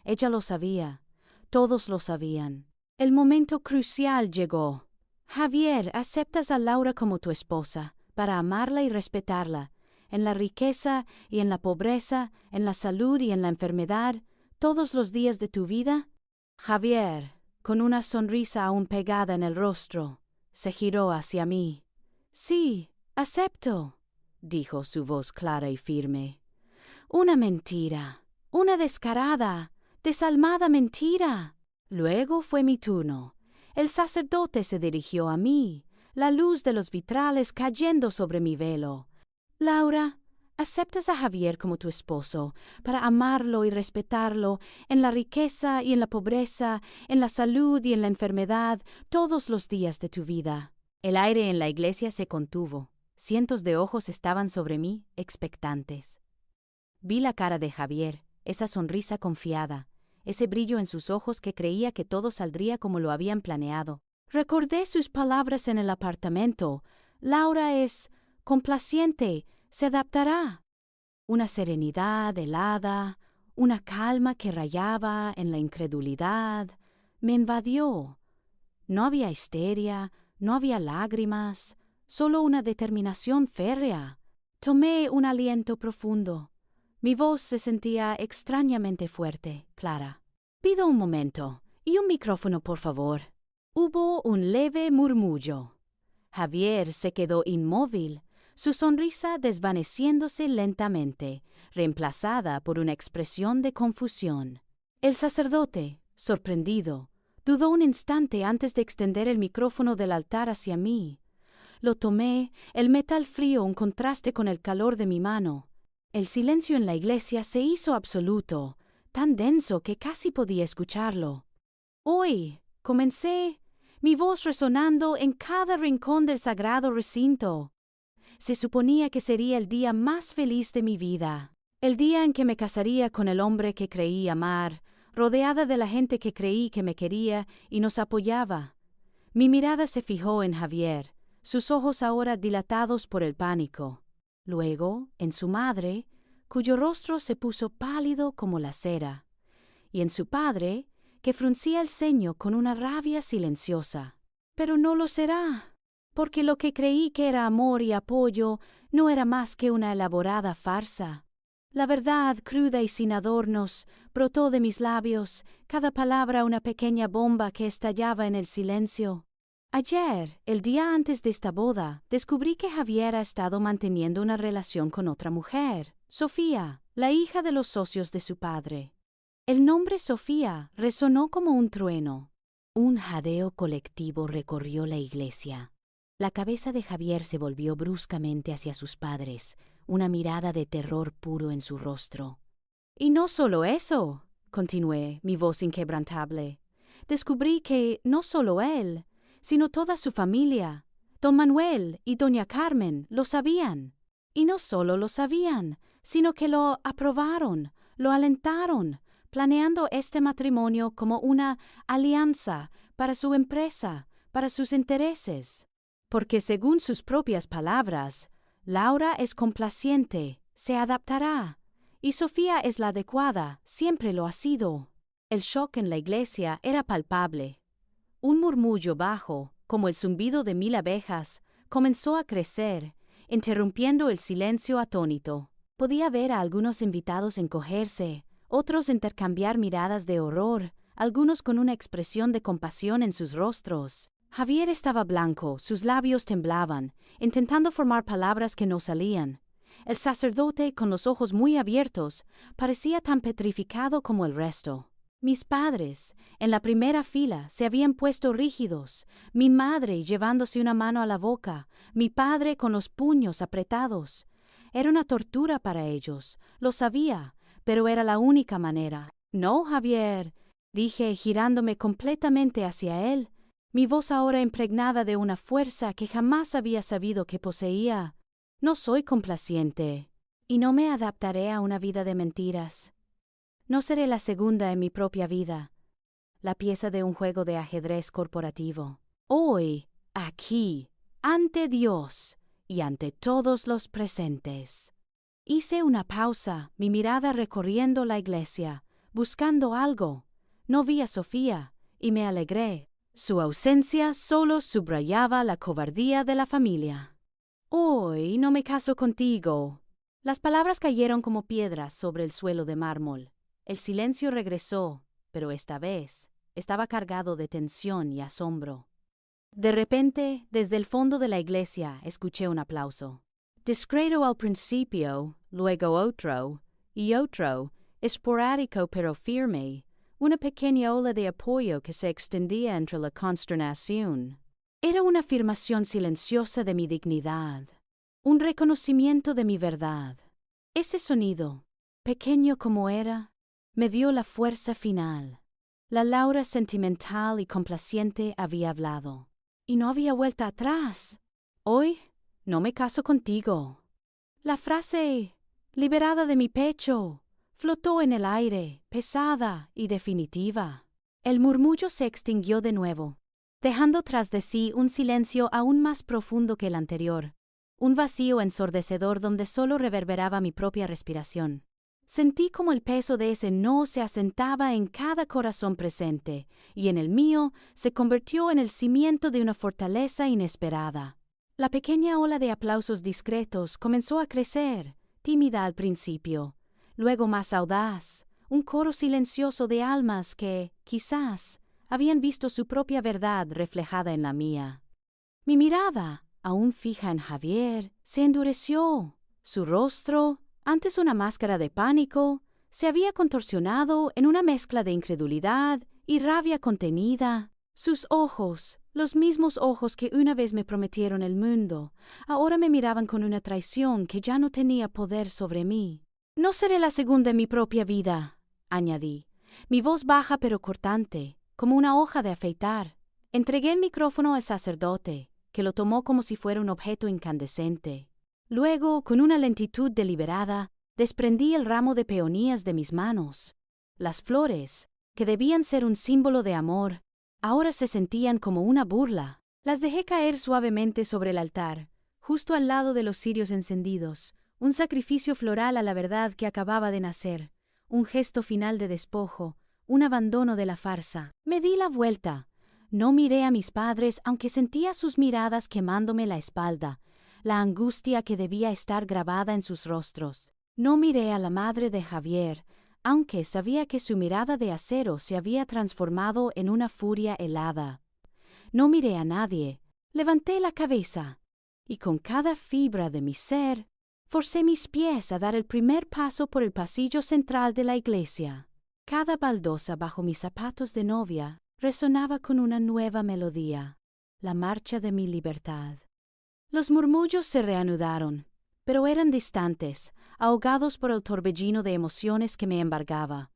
Ella lo sabía, todos lo sabían. El momento crucial llegó. Javier, ¿aceptas a Laura como tu esposa, para amarla y respetarla, en la riqueza y en la pobreza, en la salud y en la enfermedad, todos los días de tu vida? Javier, con una sonrisa aún pegada en el rostro, se giró hacia mí. Sí, acepto, dijo su voz clara y firme. Una mentira, una descarada, desalmada mentira. Luego fue mi turno. El sacerdote se dirigió a mí, la luz de los vitrales cayendo sobre mi velo. Laura, ¿aceptas a Javier como tu esposo, para amarlo y respetarlo, en la riqueza y en la pobreza, en la salud y en la enfermedad, todos los días de tu vida? El aire en la iglesia se contuvo. Cientos de ojos estaban sobre mí, expectantes. Vi la cara de Javier, esa sonrisa confiada, ese brillo en sus ojos que creía que todo saldría como lo habían planeado. Recordé sus palabras en el apartamento. Laura es complaciente, se adaptará. Una serenidad helada, una calma que rayaba en la incredulidad, me invadió. No había histeria, no había lágrimas, solo una determinación férrea. Tomé un aliento profundo. Mi voz se sentía extrañamente fuerte, clara. Pido un momento y un micrófono, por favor. Hubo un leve murmullo. Javier se quedó inmóvil, su sonrisa desvaneciéndose lentamente, reemplazada por una expresión de confusión. El sacerdote, sorprendido, dudó un instante antes de extender el micrófono del altar hacia mí. Lo tomé, el metal frío en contraste con el calor de mi mano. El silencio en la iglesia se hizo absoluto, tan denso que casi podía escucharlo. Hoy, comencé, mi voz resonando en cada rincón del sagrado recinto. Se suponía que sería el día más feliz de mi vida, el día en que me casaría con el hombre que creí amar, rodeada de la gente que creí que me quería y nos apoyaba. Mi mirada se fijó en Javier, sus ojos ahora dilatados por el pánico. Luego, en su madre, cuyo rostro se puso pálido como la cera, y en su padre, que fruncía el ceño con una rabia silenciosa. Pero no lo será, porque lo que creí que era amor y apoyo no era más que una elaborada farsa. La verdad, cruda y sin adornos, brotó de mis labios, cada palabra una pequeña bomba que estallaba en el silencio. Ayer, el día antes de esta boda, descubrí que Javier ha estado manteniendo una relación con otra mujer, Sofía, la hija de los socios de su padre. El nombre Sofía resonó como un trueno. Un jadeo colectivo recorrió la iglesia. La cabeza de Javier se volvió bruscamente hacia sus padres, una mirada de terror puro en su rostro. Y no solo eso, continué, mi voz inquebrantable. Descubrí que no solo él, sino toda su familia, don Manuel y doña Carmen, lo sabían. Y no solo lo sabían, sino que lo aprobaron, lo alentaron, planeando este matrimonio como una alianza para su empresa, para sus intereses. Porque según sus propias palabras, Laura es complaciente, se adaptará, Y Sofía es la adecuada, siempre lo ha sido. El shock en la iglesia era palpable. Un murmullo bajo, como el zumbido de 1000 abejas, comenzó a crecer, interrumpiendo el silencio atónito. Podía ver a algunos invitados encogerse, otros intercambiar miradas de horror, algunos con una expresión de compasión en sus rostros. Javier estaba blanco, sus labios temblaban, intentando formar palabras que no salían. El sacerdote, con los ojos muy abiertos, parecía tan petrificado como el resto. Mis padres, en la primera fila, se habían puesto rígidos, mi madre llevándose una mano a la boca, mi padre con los puños apretados. Era una tortura para ellos, lo sabía, pero era la única manera. No, Javier, dije girándome completamente hacia él, mi voz ahora impregnada de una fuerza que jamás había sabido que poseía. No soy complaciente, y no me adaptaré a una vida de mentiras. No seré la segunda en mi propia vida, la pieza de un juego de ajedrez corporativo. Hoy, aquí, ante Dios y ante todos los presentes. Hice una pausa, mi mirada recorriendo la iglesia, buscando algo. No vi a Sofía, y me alegré. Su ausencia solo subrayaba la cobardía de la familia. Hoy no me caso contigo. Las palabras cayeron como piedras sobre el suelo de mármol. El silencio regresó, pero esta vez estaba cargado de tensión y asombro. De repente, desde el fondo de la iglesia, escuché un aplauso. Discreto al principio, luego otro, y otro, esporádico pero firme, una pequeña ola de apoyo que se extendía entre la consternación. Era una afirmación silenciosa de mi dignidad, un reconocimiento de mi verdad. Ese sonido, pequeño como era, me dio la fuerza final. La Laura sentimental y complaciente había hablado, y no había vuelta atrás. Hoy no me caso contigo. La frase, liberada de mi pecho, flotó en el aire, pesada y definitiva. El murmullo se extinguió de nuevo, dejando tras de sí un silencio aún más profundo que el anterior, un vacío ensordecedor donde solo reverberaba mi propia respiración. Sentí como el peso de ese no se asentaba en cada corazón presente, y en el mío se convirtió en el cimiento de una fortaleza inesperada. La pequeña ola de aplausos discretos comenzó a crecer, tímida al principio, luego más audaz, un coro silencioso de almas que, quizás, habían visto su propia verdad reflejada en la mía. Mi mirada, aún fija en Javier, se endureció. Su rostro, antes una máscara de pánico, se había contorsionado en una mezcla de incredulidad y rabia contenida. Sus ojos, los mismos ojos que una vez me prometieron el mundo, ahora me miraban con una traición que ya no tenía poder sobre mí. No seré la segunda en mi propia vida, añadí, mi voz baja pero cortante, como una hoja de afeitar. Entregué el micrófono al sacerdote, que lo tomó como si fuera un objeto incandescente. Luego, con una lentitud deliberada, desprendí el ramo de peonías de mis manos. Las flores, que debían ser un símbolo de amor, ahora se sentían como una burla. Las dejé caer suavemente sobre el altar, justo al lado de los cirios encendidos, un sacrificio floral a la verdad que acababa de nacer, un gesto final de despojo, un abandono de la farsa. Me di la vuelta. No miré a mis padres, aunque sentía sus miradas quemándome la espalda, la angustia que debía estar grabada en sus rostros. No miré a la madre de Javier, aunque sabía que su mirada de acero se había transformado en una furia helada. No miré a nadie, levanté la cabeza, y con cada fibra de mi ser, forcé mis pies a dar el primer paso por el pasillo central de la iglesia. Cada baldosa bajo mis zapatos de novia resonaba con una nueva melodía, la marcha de mi libertad. Los murmullos se reanudaron, pero eran distantes, ahogados por el torbellino de emociones que me embargaba.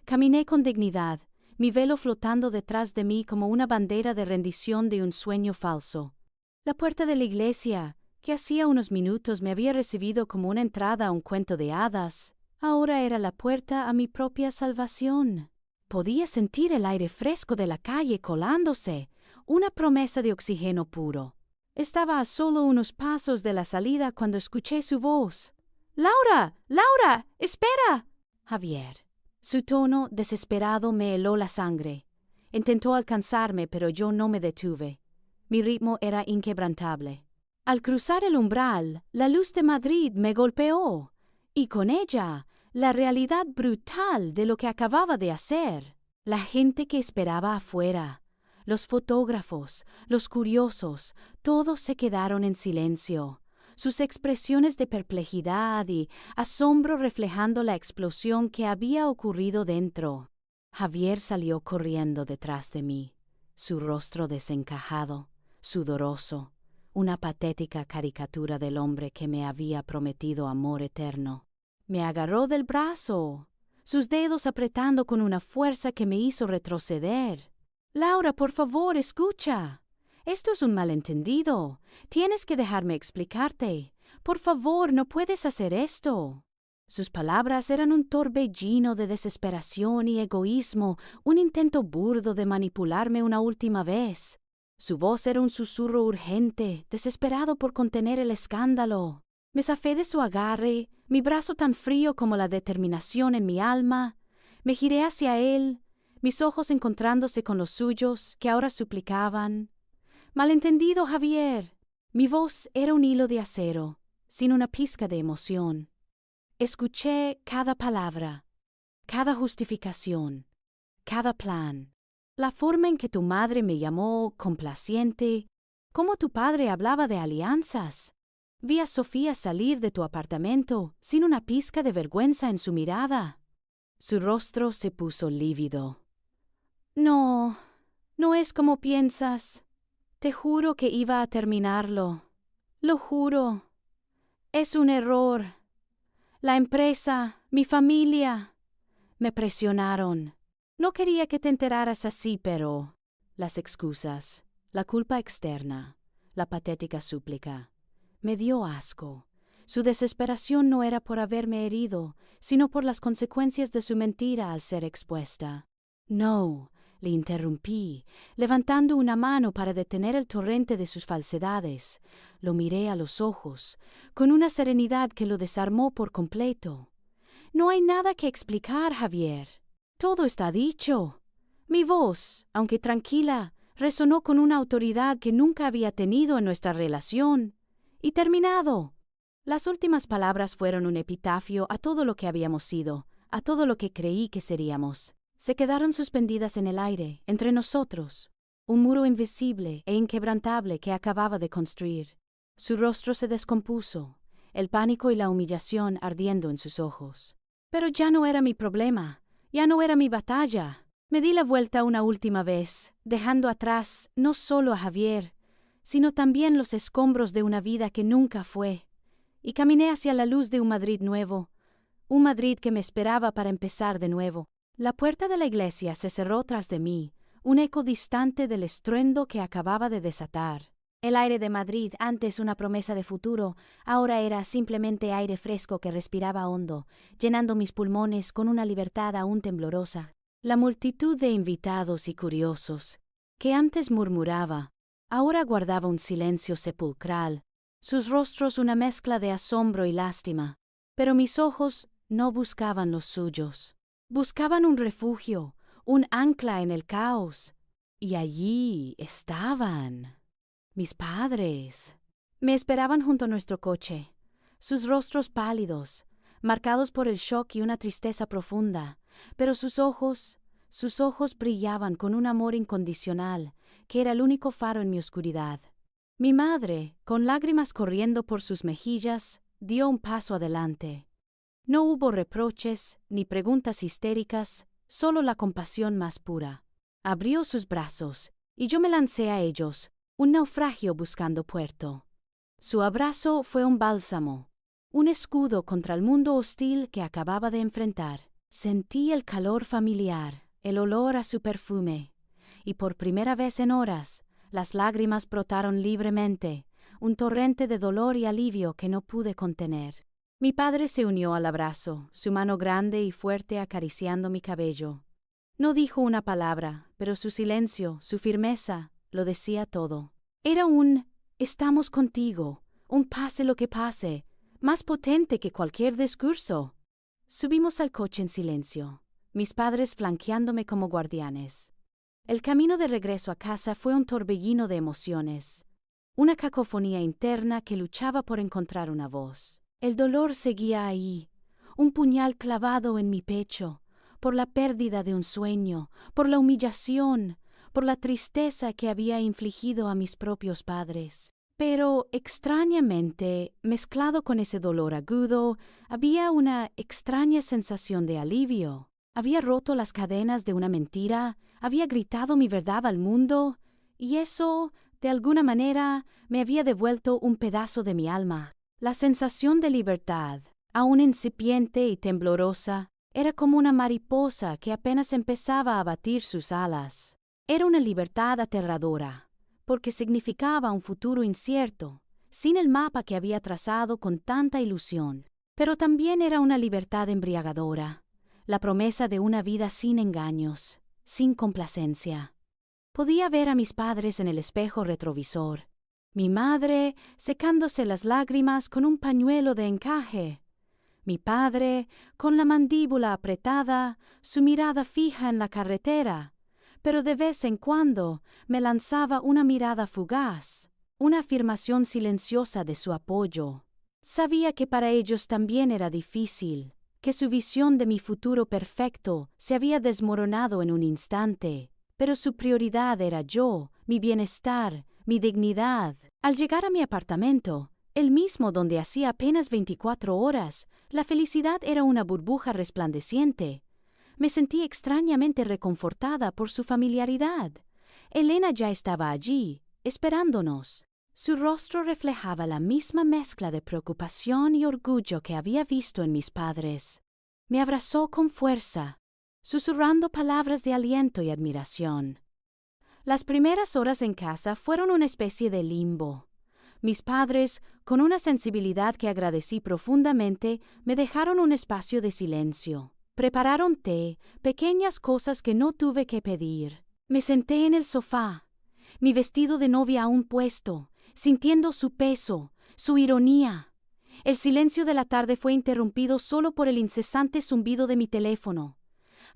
Caminé con dignidad, mi velo flotando detrás de mí como una bandera de rendición de un sueño falso. La puerta de la iglesia, que hacía unos minutos me había recibido como una entrada a un cuento de hadas, ahora era la puerta a mi propia salvación. Podía sentir el aire fresco de la calle colándose, una promesa de oxígeno puro. Estaba a solo unos pasos de la salida cuando escuché su voz. ¡Laura! ¡Laura! ¡Espera! Javier. Su tono desesperado me heló la sangre. Intentó alcanzarme, pero yo no me detuve. Mi ritmo era inquebrantable. Al cruzar el umbral, la luz de Madrid me golpeó, y con ella, la realidad brutal de lo que acababa de hacer. La gente que esperaba afuera, los fotógrafos, los curiosos, todos se quedaron en silencio, sus expresiones de perplejidad y asombro reflejando la explosión que había ocurrido dentro. Javier salió corriendo detrás de mí, su rostro desencajado, sudoroso, una patética caricatura del hombre que me había prometido amor eterno. Me agarró del brazo, sus dedos apretando con una fuerza que me hizo retroceder. Laura, por favor, escucha. Esto es un malentendido. Tienes que dejarme explicarte. Por favor, no puedes hacer esto. Sus palabras eran un torbellino de desesperación y egoísmo, un intento burdo de manipularme una última vez. Su voz era un susurro urgente, desesperado por contener el escándalo. Me zafé de su agarre, mi brazo tan frío como la determinación en mi alma. Me giré hacia él, mis ojos encontrándose con los suyos, que ahora suplicaban. Malentendido, Javier. Mi voz era un hilo de acero, sin una pizca de emoción. Escuché cada palabra, cada justificación, cada plan. La forma en que tu madre me llamó complaciente, cómo tu padre hablaba de alianzas. Vi a Sofía salir de tu apartamento sin una pizca de vergüenza en su mirada. Su rostro se puso lívido. No, no es como piensas. Te juro que iba a terminarlo. Lo juro. Es un error. La empresa, mi familia, me presionaron. No quería que te enteraras así, pero... Las excusas, la culpa externa, la patética súplica. Me dio asco. Su desesperación no era por haberme herido, sino por las consecuencias de su mentira al ser expuesta. No, le interrumpí, levantando una mano para detener el torrente de sus falsedades. Lo miré a los ojos, con una serenidad que lo desarmó por completo. No hay nada que explicar, Javier. Todo está dicho. Mi voz, aunque tranquila, resonó con una autoridad que nunca había tenido en nuestra relación. Y terminado. Las últimas palabras fueron un epitafio a todo lo que habíamos sido, a todo lo que creí que seríamos. Se quedaron suspendidas en el aire, entre nosotros, un muro invisible e inquebrantable que acababa de construir. Su rostro se descompuso, el pánico y la humillación ardiendo en sus ojos. Pero ya no era mi problema, ya no era mi batalla. Me di la vuelta una última vez, dejando atrás no solo a Javier, sino también los escombros de una vida que nunca fue, y caminé hacia la luz de un Madrid nuevo, un Madrid que me esperaba para empezar de nuevo. La puerta de la iglesia se cerró tras de mí, un eco distante del estruendo que acababa de desatar. El aire de Madrid, antes una promesa de futuro, ahora era simplemente aire fresco que respiraba hondo, llenando mis pulmones con una libertad aún temblorosa. La multitud de invitados y curiosos, que antes murmuraba, ahora guardaba un silencio sepulcral, sus rostros una mezcla de asombro y lástima, pero mis ojos no buscaban los suyos. Buscaban un refugio, un ancla en el caos, y allí estaban. Mis padres. Me esperaban junto a nuestro coche, sus rostros pálidos, marcados por el shock y una tristeza profunda, pero sus ojos brillaban con un amor incondicional, que era el único faro en mi oscuridad. Mi madre, con lágrimas corriendo por sus mejillas, dio un paso adelante. No hubo reproches ni preguntas histéricas, solo la compasión más pura. Abrió sus brazos, y yo me lancé a ellos, un naufragio buscando puerto. Su abrazo fue un bálsamo, un escudo contra el mundo hostil que acababa de enfrentar. Sentí el calor familiar, el olor a su perfume, y por primera vez en horas, las lágrimas brotaron libremente, un torrente de dolor y alivio que no pude contener. Mi padre se unió al abrazo, su mano grande y fuerte acariciando mi cabello. No dijo una palabra, pero su silencio, su firmeza, lo decía todo. Era un «estamos contigo», un pase lo que pase, más potente que cualquier discurso. Subimos al coche en silencio, mis padres flanqueándome como guardianes. El camino de regreso a casa fue un torbellino de emociones, una cacofonía interna que luchaba por encontrar una voz. El dolor seguía ahí, un puñal clavado en mi pecho, por la pérdida de un sueño, por la humillación, por la tristeza que había infligido a mis propios padres. Pero, extrañamente, mezclado con ese dolor agudo, había una extraña sensación de alivio. Había roto las cadenas de una mentira, había gritado mi verdad al mundo, y eso, de alguna manera, me había devuelto un pedazo de mi alma. La sensación de libertad, aún incipiente y temblorosa, era como una mariposa que apenas empezaba a batir sus alas. Era una libertad aterradora, porque significaba un futuro incierto, sin el mapa que había trazado con tanta ilusión. Pero también era una libertad embriagadora, la promesa de una vida sin engaños, sin complacencia. Podía ver a mis padres en el espejo retrovisor, mi madre secándose las lágrimas con un pañuelo de encaje, mi padre con la mandíbula apretada, su mirada fija en la carretera, pero de vez en cuando me lanzaba una mirada fugaz, una afirmación silenciosa de su apoyo. Sabía que para ellos también era difícil, que su visión de mi futuro perfecto se había desmoronado en un instante, pero su prioridad era yo, mi bienestar, mi dignidad. Al llegar a mi apartamento, el mismo donde hacía apenas 24 horas, la felicidad era una burbuja resplandeciente. Me sentí extrañamente reconfortada por su familiaridad. Elena ya estaba allí, esperándonos. Su rostro reflejaba la misma mezcla de preocupación y orgullo que había visto en mis padres. Me abrazó con fuerza, susurrando palabras de aliento y admiración. Las primeras horas en casa fueron una especie de limbo. Mis padres, con una sensibilidad que agradecí profundamente, me dejaron un espacio de silencio. Prepararon té, pequeñas cosas que no tuve que pedir. Me senté en el sofá, mi vestido de novia aún puesto, sintiendo su peso, su ironía. El silencio de la tarde fue interrumpido solo por el incesante zumbido de mi teléfono.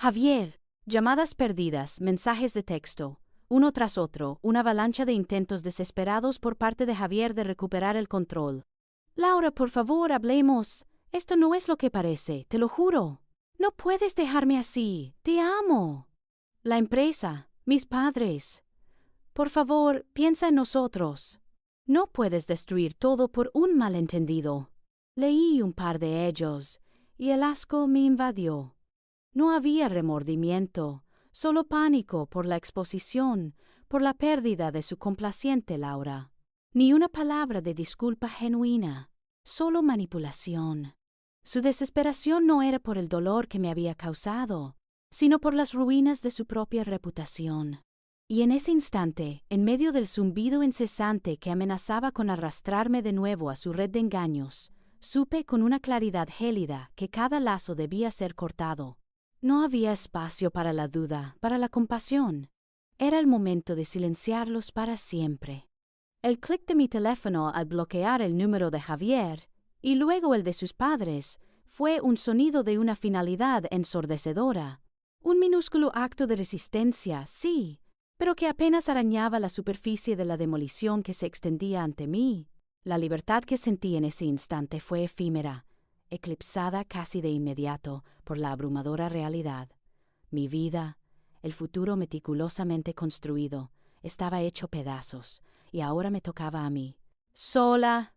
Javier, llamadas perdidas, mensajes de texto, uno tras otro, una avalancha de intentos desesperados por parte de Javier de recuperar el control. Laura, por favor, hablemos. Esto no es lo que parece, te lo juro. No puedes dejarme así. Te amo. La empresa, mis padres. Por favor, piensa en nosotros. No puedes destruir todo por un malentendido. Leí un par de ellos, y el asco me invadió. No había remordimiento, solo pánico por la exposición, por la pérdida de su complaciente Laura. Ni una palabra de disculpa genuina, solo manipulación. Su desesperación no era por el dolor que me había causado, sino por las ruinas de su propia reputación. Y en ese instante, en medio del zumbido incesante que amenazaba con arrastrarme de nuevo a su red de engaños, supe con una claridad gélida que cada lazo debía ser cortado. No había espacio para la duda, para la compasión. Era el momento de silenciarlos para siempre. El clic de mi teléfono al bloquear el número de Javier, y luego el de sus padres, fue un sonido de una finalidad ensordecedora. Un minúsculo acto de resistencia, sí, pero que apenas arañaba la superficie de la demolición que se extendía ante mí. La libertad que sentí en ese instante fue efímera, eclipsada casi de inmediato por la abrumadora realidad. Mi vida, el futuro meticulosamente construido, estaba hecho pedazos, y ahora me tocaba a mí, sola,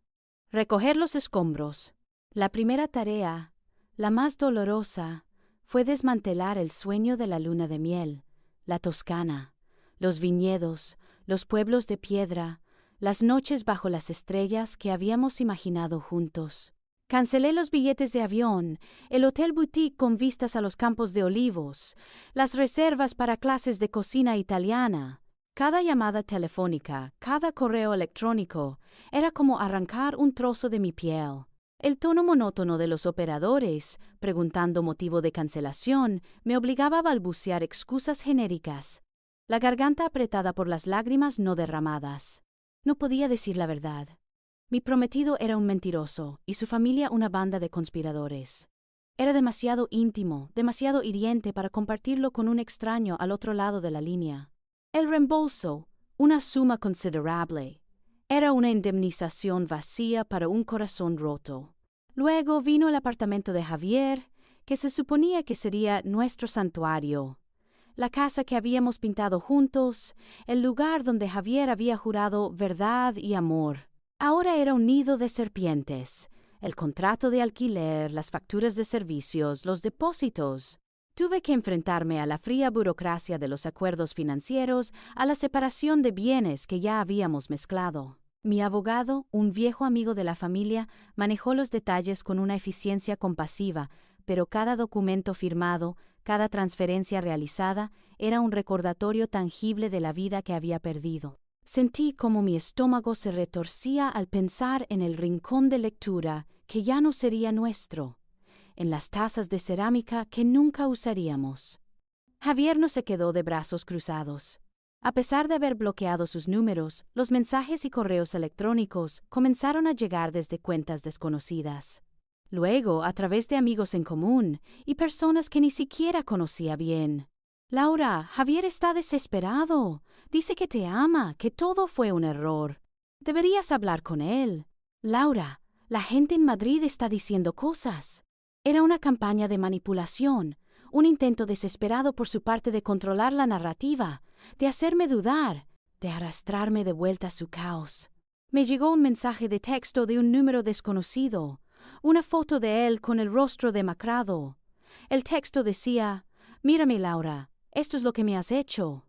recoger los escombros. La primera tarea, la más dolorosa, fue desmantelar el sueño de la luna de miel, la Toscana, los viñedos, los pueblos de piedra, las noches bajo las estrellas que habíamos imaginado juntos. Cancelé los billetes de avión, el hotel boutique con vistas a los campos de olivos, las reservas para clases de cocina italiana. Cada llamada telefónica, cada correo electrónico, era como arrancar un trozo de mi piel. El tono monótono de los operadores, preguntando motivo de cancelación, me obligaba a balbucear excusas genéricas, la garganta apretada por las lágrimas no derramadas. No podía decir la verdad. Mi prometido era un mentiroso y su familia una banda de conspiradores. Era demasiado íntimo, demasiado hiriente para compartirlo con un extraño al otro lado de la línea. El reembolso, una suma considerable, era una indemnización vacía para un corazón roto. Luego vino el apartamento de Javier, que se suponía que sería nuestro santuario. La casa que habíamos pintado juntos, el lugar donde Javier había jurado verdad y amor. Ahora era un nido de serpientes. El contrato de alquiler, las facturas de servicios, los depósitos. Tuve que enfrentarme a la fría burocracia de los acuerdos financieros, a la separación de bienes que ya habíamos mezclado. Mi abogado, un viejo amigo de la familia, manejó los detalles con una eficiencia compasiva, pero cada documento firmado, cada transferencia realizada, era un recordatorio tangible de la vida que había perdido. Sentí como mi estómago se retorcía al pensar en el rincón de lectura que ya no sería nuestro, en las tazas de cerámica que nunca usaríamos. Javier no se quedó de brazos cruzados. A pesar de haber bloqueado sus números, los mensajes y correos electrónicos comenzaron a llegar desde cuentas desconocidas. Luego, a través de amigos en común y personas que ni siquiera conocía bien. Laura, Javier está desesperado. Dice que te ama, que todo fue un error. Deberías hablar con él. Laura, la gente en Madrid está diciendo cosas. Era una campaña de manipulación, un intento desesperado por su parte de controlar la narrativa, de hacerme dudar, de arrastrarme de vuelta a su caos. Me llegó un mensaje de texto de un número desconocido, una foto de él con el rostro demacrado. El texto decía: «Mírame, Laura, esto es lo que me has hecho».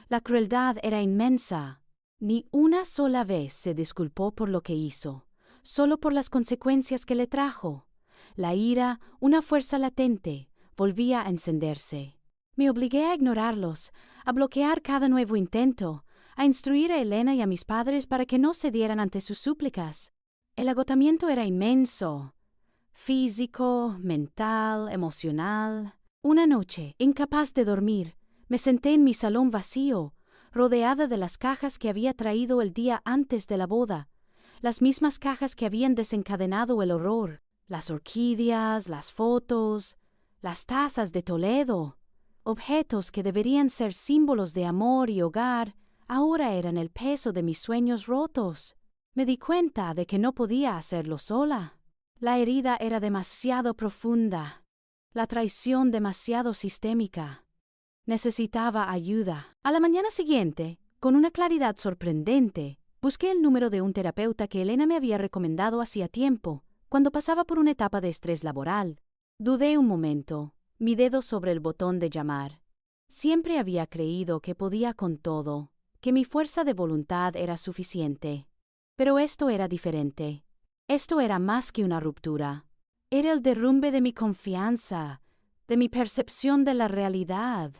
La crueldad era inmensa. Ni una sola vez se disculpó por lo que hizo, solo por las consecuencias que le trajo. La ira, una fuerza latente, volvía a encenderse. Me obligué a ignorarlos, a bloquear cada nuevo intento, a instruir a Elena y a mis padres para que no cedieran ante sus súplicas. El agotamiento era inmenso, físico, mental, emocional. Una noche, incapaz de dormir, me senté en mi salón vacío, rodeada de las cajas que había traído el día antes de la boda, las mismas cajas que habían desencadenado el horror, las orquídeas, las fotos, las tazas de Toledo. Objetos que deberían ser símbolos de amor y hogar, ahora eran el peso de mis sueños rotos. Me di cuenta de que no podía hacerlo sola. La herida era demasiado profunda, la traición demasiado sistémica. Necesitaba ayuda. A la mañana siguiente, con una claridad sorprendente, busqué el número de un terapeuta que Elena me había recomendado hacía tiempo, cuando pasaba por una etapa de estrés laboral. Dudé un momento, mi dedo sobre el botón de llamar. Siempre había creído que podía con todo, que mi fuerza de voluntad era suficiente. Pero esto era diferente. Esto era más que una ruptura. Era el derrumbe de mi confianza, de mi percepción de la realidad,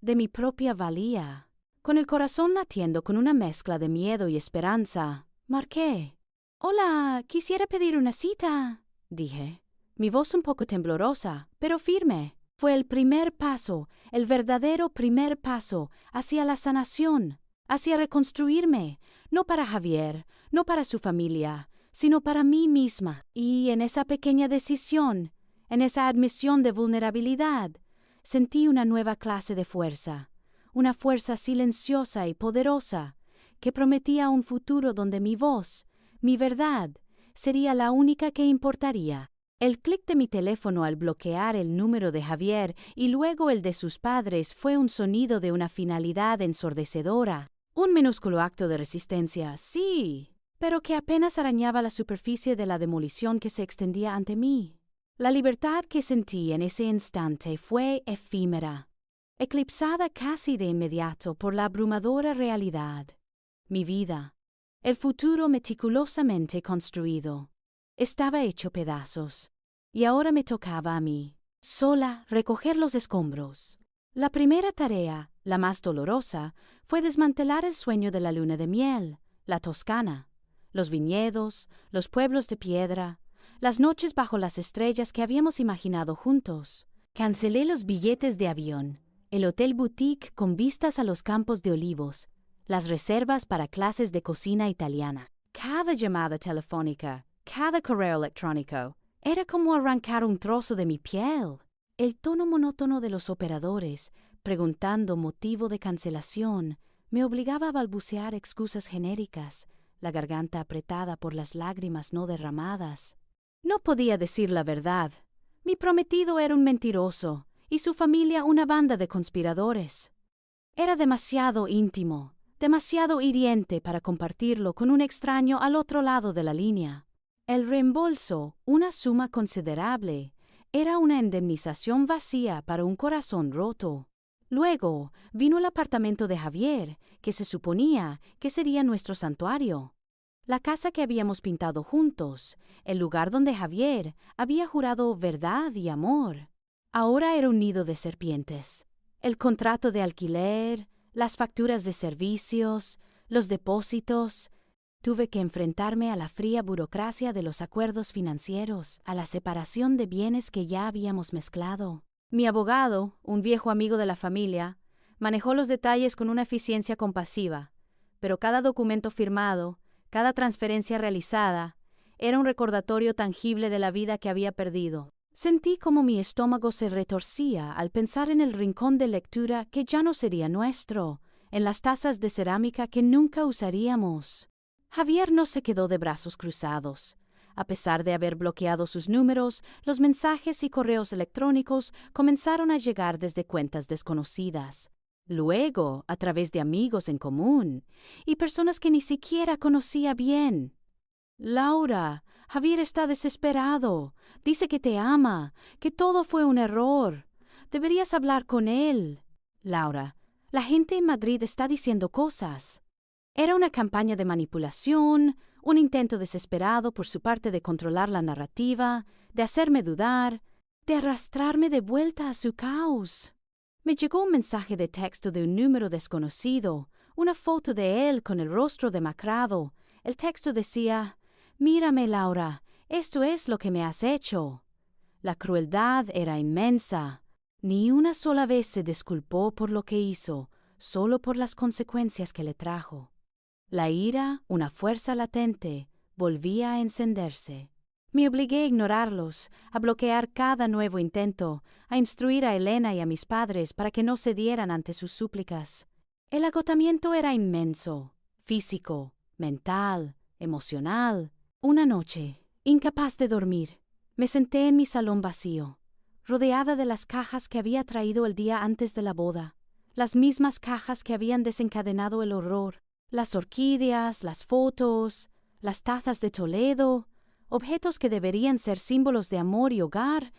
de mi propia valía. Con el corazón latiendo con una mezcla de miedo y esperanza, marqué. «Hola, quisiera pedir una cita», dije. Mi voz un poco temblorosa, pero firme. Fue el primer paso, el verdadero primer paso hacia la sanación, hacia reconstruirme, no para Javier, no para su familia, sino para mí misma. Y en esa pequeña decisión, en esa admisión de vulnerabilidad, sentí una nueva clase de fuerza, una fuerza silenciosa y poderosa, que prometía un futuro donde mi voz, mi verdad, sería la única que importaría. El clic de mi teléfono al bloquear el número de Javier y luego el de sus padres fue un sonido de una finalidad ensordecedora. Un minúsculo acto de resistencia, sí, pero que apenas arañaba la superficie de la demolición que se extendía ante mí. La libertad que sentí en ese instante fue efímera, eclipsada casi de inmediato por la abrumadora realidad. Mi vida, el futuro meticulosamente construido, estaba hecho pedazos, y ahora me tocaba a mí, sola, recoger los escombros. La primera tarea, la más dolorosa, fue desmantelar el sueño de la luna de miel, la Toscana, los viñedos, los pueblos de piedra, las noches bajo las estrellas que habíamos imaginado juntos. Cancelé los billetes de avión, el hotel boutique con vistas a los campos de olivos, las reservas para clases de cocina italiana. Cada llamada telefónica, cada correo electrónico, era como arrancar un trozo de mi piel. El tono monótono de los operadores, preguntando motivo de cancelación, me obligaba a balbucear excusas genéricas, la garganta apretada por las lágrimas no derramadas. No podía decir la verdad. Mi prometido era un mentiroso y su familia una banda de conspiradores. Era demasiado íntimo, demasiado hiriente para compartirlo con un extraño al otro lado de la línea. El reembolso, una suma considerable, era una indemnización vacía para un corazón roto. Luego vino el apartamento de Javier, que se suponía que sería nuestro santuario. La casa que habíamos pintado juntos, el lugar donde Javier había jurado verdad y amor, ahora era un nido de serpientes. El contrato de alquiler, las facturas de servicios, los depósitos. Tuve que enfrentarme a la fría burocracia de los acuerdos financieros, a la separación de bienes que ya habíamos mezclado. Mi abogado, un viejo amigo de la familia, manejó los detalles con una eficiencia compasiva, pero cada documento firmado, cada transferencia realizada, era un recordatorio tangible de la vida que había perdido. Sentí como mi estómago se retorcía al pensar en el rincón de lectura que ya no sería nuestro, en las tazas de cerámica que nunca usaríamos. Javier no se quedó de brazos cruzados. A pesar de haber bloqueado sus números, los mensajes y correos electrónicos comenzaron a llegar desde cuentas desconocidas. Luego, a través de amigos en común y personas que ni siquiera conocía bien. Laura, Javier está desesperado. Dice que te ama, que todo fue un error. Deberías hablar con él. Laura, la gente en Madrid está diciendo cosas. Era una campaña de manipulación, un intento desesperado por su parte de controlar la narrativa, de hacerme dudar, de arrastrarme de vuelta a su caos. Me llegó un mensaje de texto de un número desconocido, una foto de él con el rostro demacrado. El texto decía: «Mírame, Laura, esto es lo que me has hecho». La crueldad era inmensa. Ni una sola vez se disculpó por lo que hizo, solo por las consecuencias que le trajo. La ira, una fuerza latente, volvía a encenderse. Me obligué a ignorarlos, a bloquear cada nuevo intento, a instruir a Elena y a mis padres para que no cedieran ante sus súplicas. El agotamiento era inmenso, físico, mental, emocional. Una noche, incapaz de dormir, me senté en mi salón vacío, rodeada de las cajas que había traído el día antes de la boda, las mismas cajas que habían desencadenado el horror, las orquídeas, las fotos, las tazas de Toledo. Objetos que deberían ser símbolos de amor y hogar,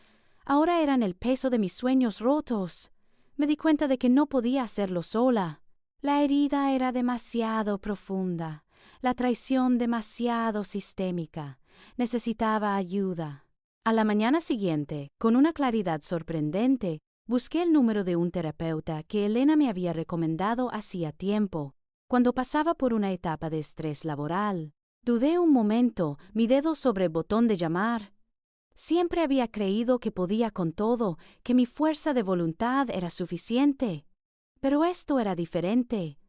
ahora eran el peso de mis sueños rotos. Me di cuenta de que no podía hacerlo sola. La herida era demasiado profunda, la traición demasiado sistémica. Necesitaba ayuda. A la mañana siguiente, con una claridad sorprendente, busqué el número de un terapeuta que Elena me había recomendado hacía tiempo, cuando pasaba por una etapa de estrés laboral. Dudé un momento, mi dedo sobre el botón de llamar. Siempre había creído que podía con todo, que mi fuerza de voluntad era suficiente. Pero esto era diferente.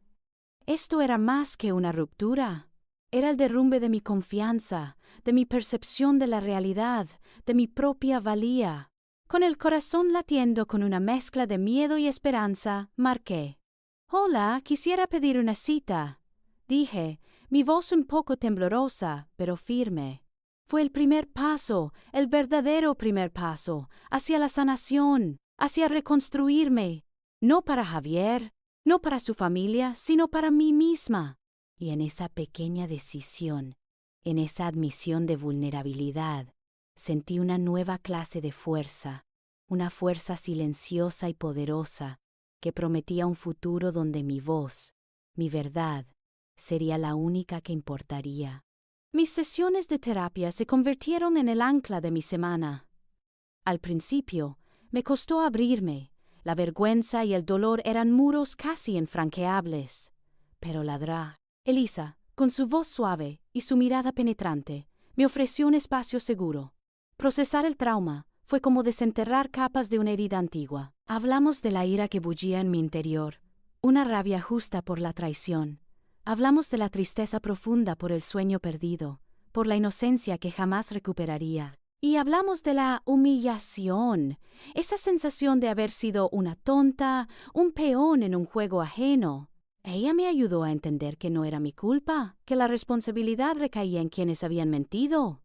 Esto era más que una ruptura. Era el derrumbe de mi confianza, de mi percepción de la realidad, de mi propia valía. Con el corazón latiendo con una mezcla de miedo y esperanza, marqué. «Hola, quisiera pedir una cita», dije, mi voz un poco temblorosa, pero firme. Fue el primer paso, el verdadero primer paso, hacia la sanación, hacia reconstruirme, no para Javier, no para su familia, sino para mí misma. Y en esa pequeña decisión, en esa admisión de vulnerabilidad, sentí una nueva clase de fuerza, una fuerza silenciosa y poderosa, que prometía un futuro donde mi voz, mi verdad, sería la única que importaría. Mis sesiones de terapia se convirtieron en el ancla de mi semana. Al principio, me costó abrirme. La vergüenza y el dolor eran muros casi infranqueables. Pero Elisa, con su voz suave y su mirada penetrante, me ofreció un espacio seguro. Procesar el trauma fue como desenterrar capas de una herida antigua. Hablamos de la ira que bullía en mi interior, una rabia justa por la traición, Hablamos de la tristeza profunda por el sueño perdido, por la inocencia que jamás recuperaría. Y hablamos de la humillación, esa sensación de haber sido una tonta, un peón en un juego ajeno. Ella me ayudó a entender que no era mi culpa, que la responsabilidad recaía en quienes habían mentido.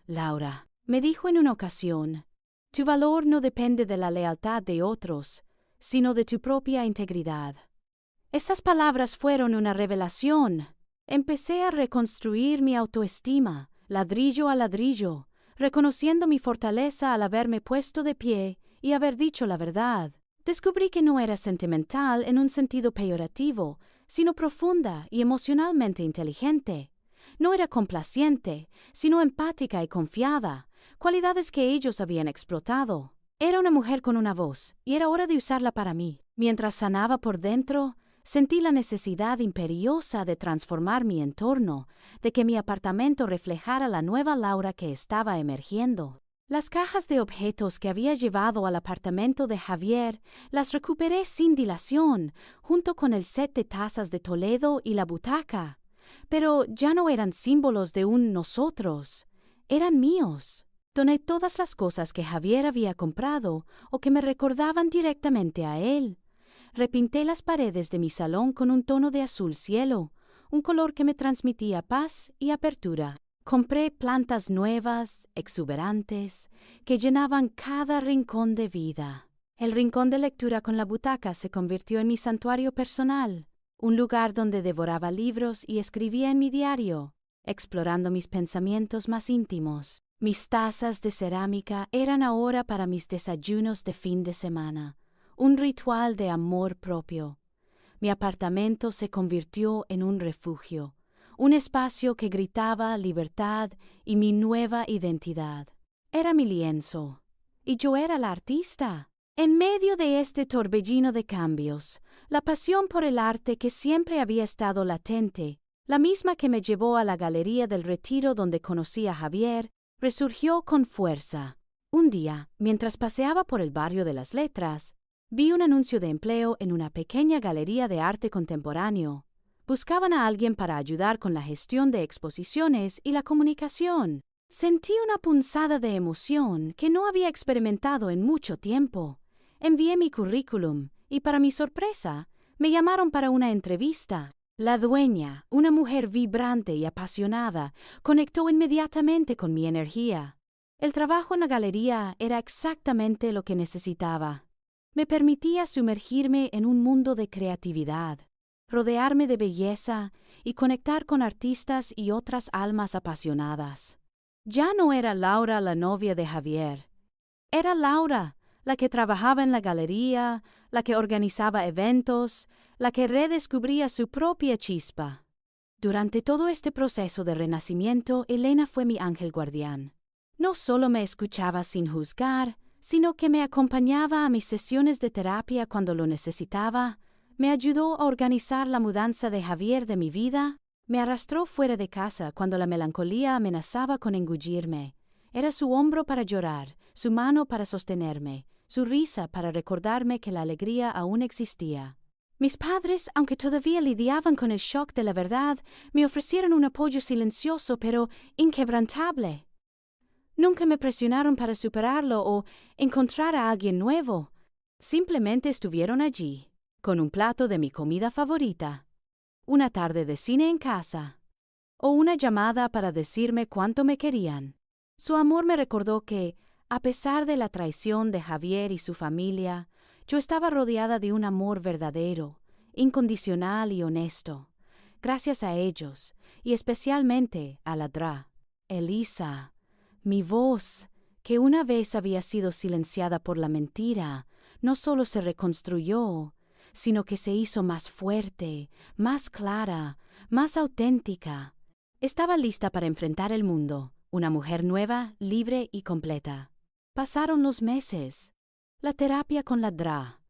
Laura, me dijo en una ocasión, tu valor no depende de la lealtad de otros, sino de tu propia integridad. Esas palabras fueron una revelación. Empecé a reconstruir mi autoestima, ladrillo a ladrillo, reconociendo mi fortaleza al haberme puesto de pie y haber dicho la verdad. Descubrí que no era sentimental en un sentido peyorativo, sino profunda y emocionalmente inteligente. No era complaciente, sino empática y confiada, cualidades que ellos habían explotado. Era una mujer con una voz, y era hora de usarla para mí. Mientras sanaba por dentro, sentí la necesidad imperiosa de transformar mi entorno, de que mi apartamento reflejara la nueva Laura que estaba emergiendo. Las cajas de objetos que había llevado al apartamento de Javier las recuperé sin dilación, junto con el set de tazas de Toledo y la butaca. Pero ya no eran símbolos de un nosotros, eran míos. Doné todas las cosas que Javier había comprado o que me recordaban directamente a él. Repinté las paredes de mi salón con un tono de azul cielo, un color que me transmitía paz y apertura. Compré plantas nuevas, exuberantes, que llenaban cada rincón de vida. El rincón de lectura con la butaca se convirtió en mi santuario personal, un lugar donde devoraba libros y escribía en mi diario, explorando mis pensamientos más íntimos. Mis tazas de cerámica eran ahora para mis desayunos de fin de semana, un ritual de amor propio. Mi apartamento se convirtió en un refugio, un espacio que gritaba libertad y mi nueva identidad. Era mi lienzo, y yo era la artista. En medio de este torbellino de cambios, la pasión por el arte que siempre había estado latente, la misma que me llevó a la Galería del Retiro donde conocí a Javier, resurgió con fuerza. Un día, mientras paseaba por el barrio de las Letras, vi un anuncio de empleo en una pequeña galería de arte contemporáneo. Buscaban a alguien para ayudar con la gestión de exposiciones y la comunicación. Sentí una punzada de emoción que no había experimentado en mucho tiempo. Envié mi currículum y, para mi sorpresa, me llamaron para una entrevista. La dueña, una mujer vibrante y apasionada, conectó inmediatamente con mi energía. El trabajo en la galería era exactamente lo que necesitaba. Me permitía sumergirme en un mundo de creatividad, rodearme de belleza y conectar con artistas y otras almas apasionadas. Ya no era Laura la novia de Javier. Era Laura, la que trabajaba en la galería, la que organizaba eventos, la que redescubría su propia chispa. Durante todo este proceso de renacimiento, Elena fue mi ángel guardián. No solo me escuchaba sin juzgar, sino que me acompañaba a mis sesiones de terapia cuando lo necesitaba, me ayudó a organizar la mudanza de Javier de mi vida, me arrastró fuera de casa cuando la melancolía amenazaba con engullirme. Era su hombro para llorar, su mano para sostenerme, su risa para recordarme que la alegría aún existía. Mis padres, aunque todavía lidiaban con el shock de la verdad, me ofrecieron un apoyo silencioso pero inquebrantable. Nunca me presionaron para superarlo o encontrar a alguien nuevo. Simplemente estuvieron allí, con un plato de mi comida favorita, una tarde de cine en casa, o una llamada para decirme cuánto me querían. Su amor me recordó que, a pesar de la traición de Javier y su familia, yo estaba rodeada de un amor verdadero, incondicional y honesto. Gracias a ellos, y especialmente a la Dra. Elisa. Mi voz, que una vez había sido silenciada por la mentira, no solo se reconstruyó, sino que se hizo más fuerte, más clara, más auténtica. Estaba lista para enfrentar el mundo, una mujer nueva, libre y completa. Pasaron los meses. La terapia con la Dra.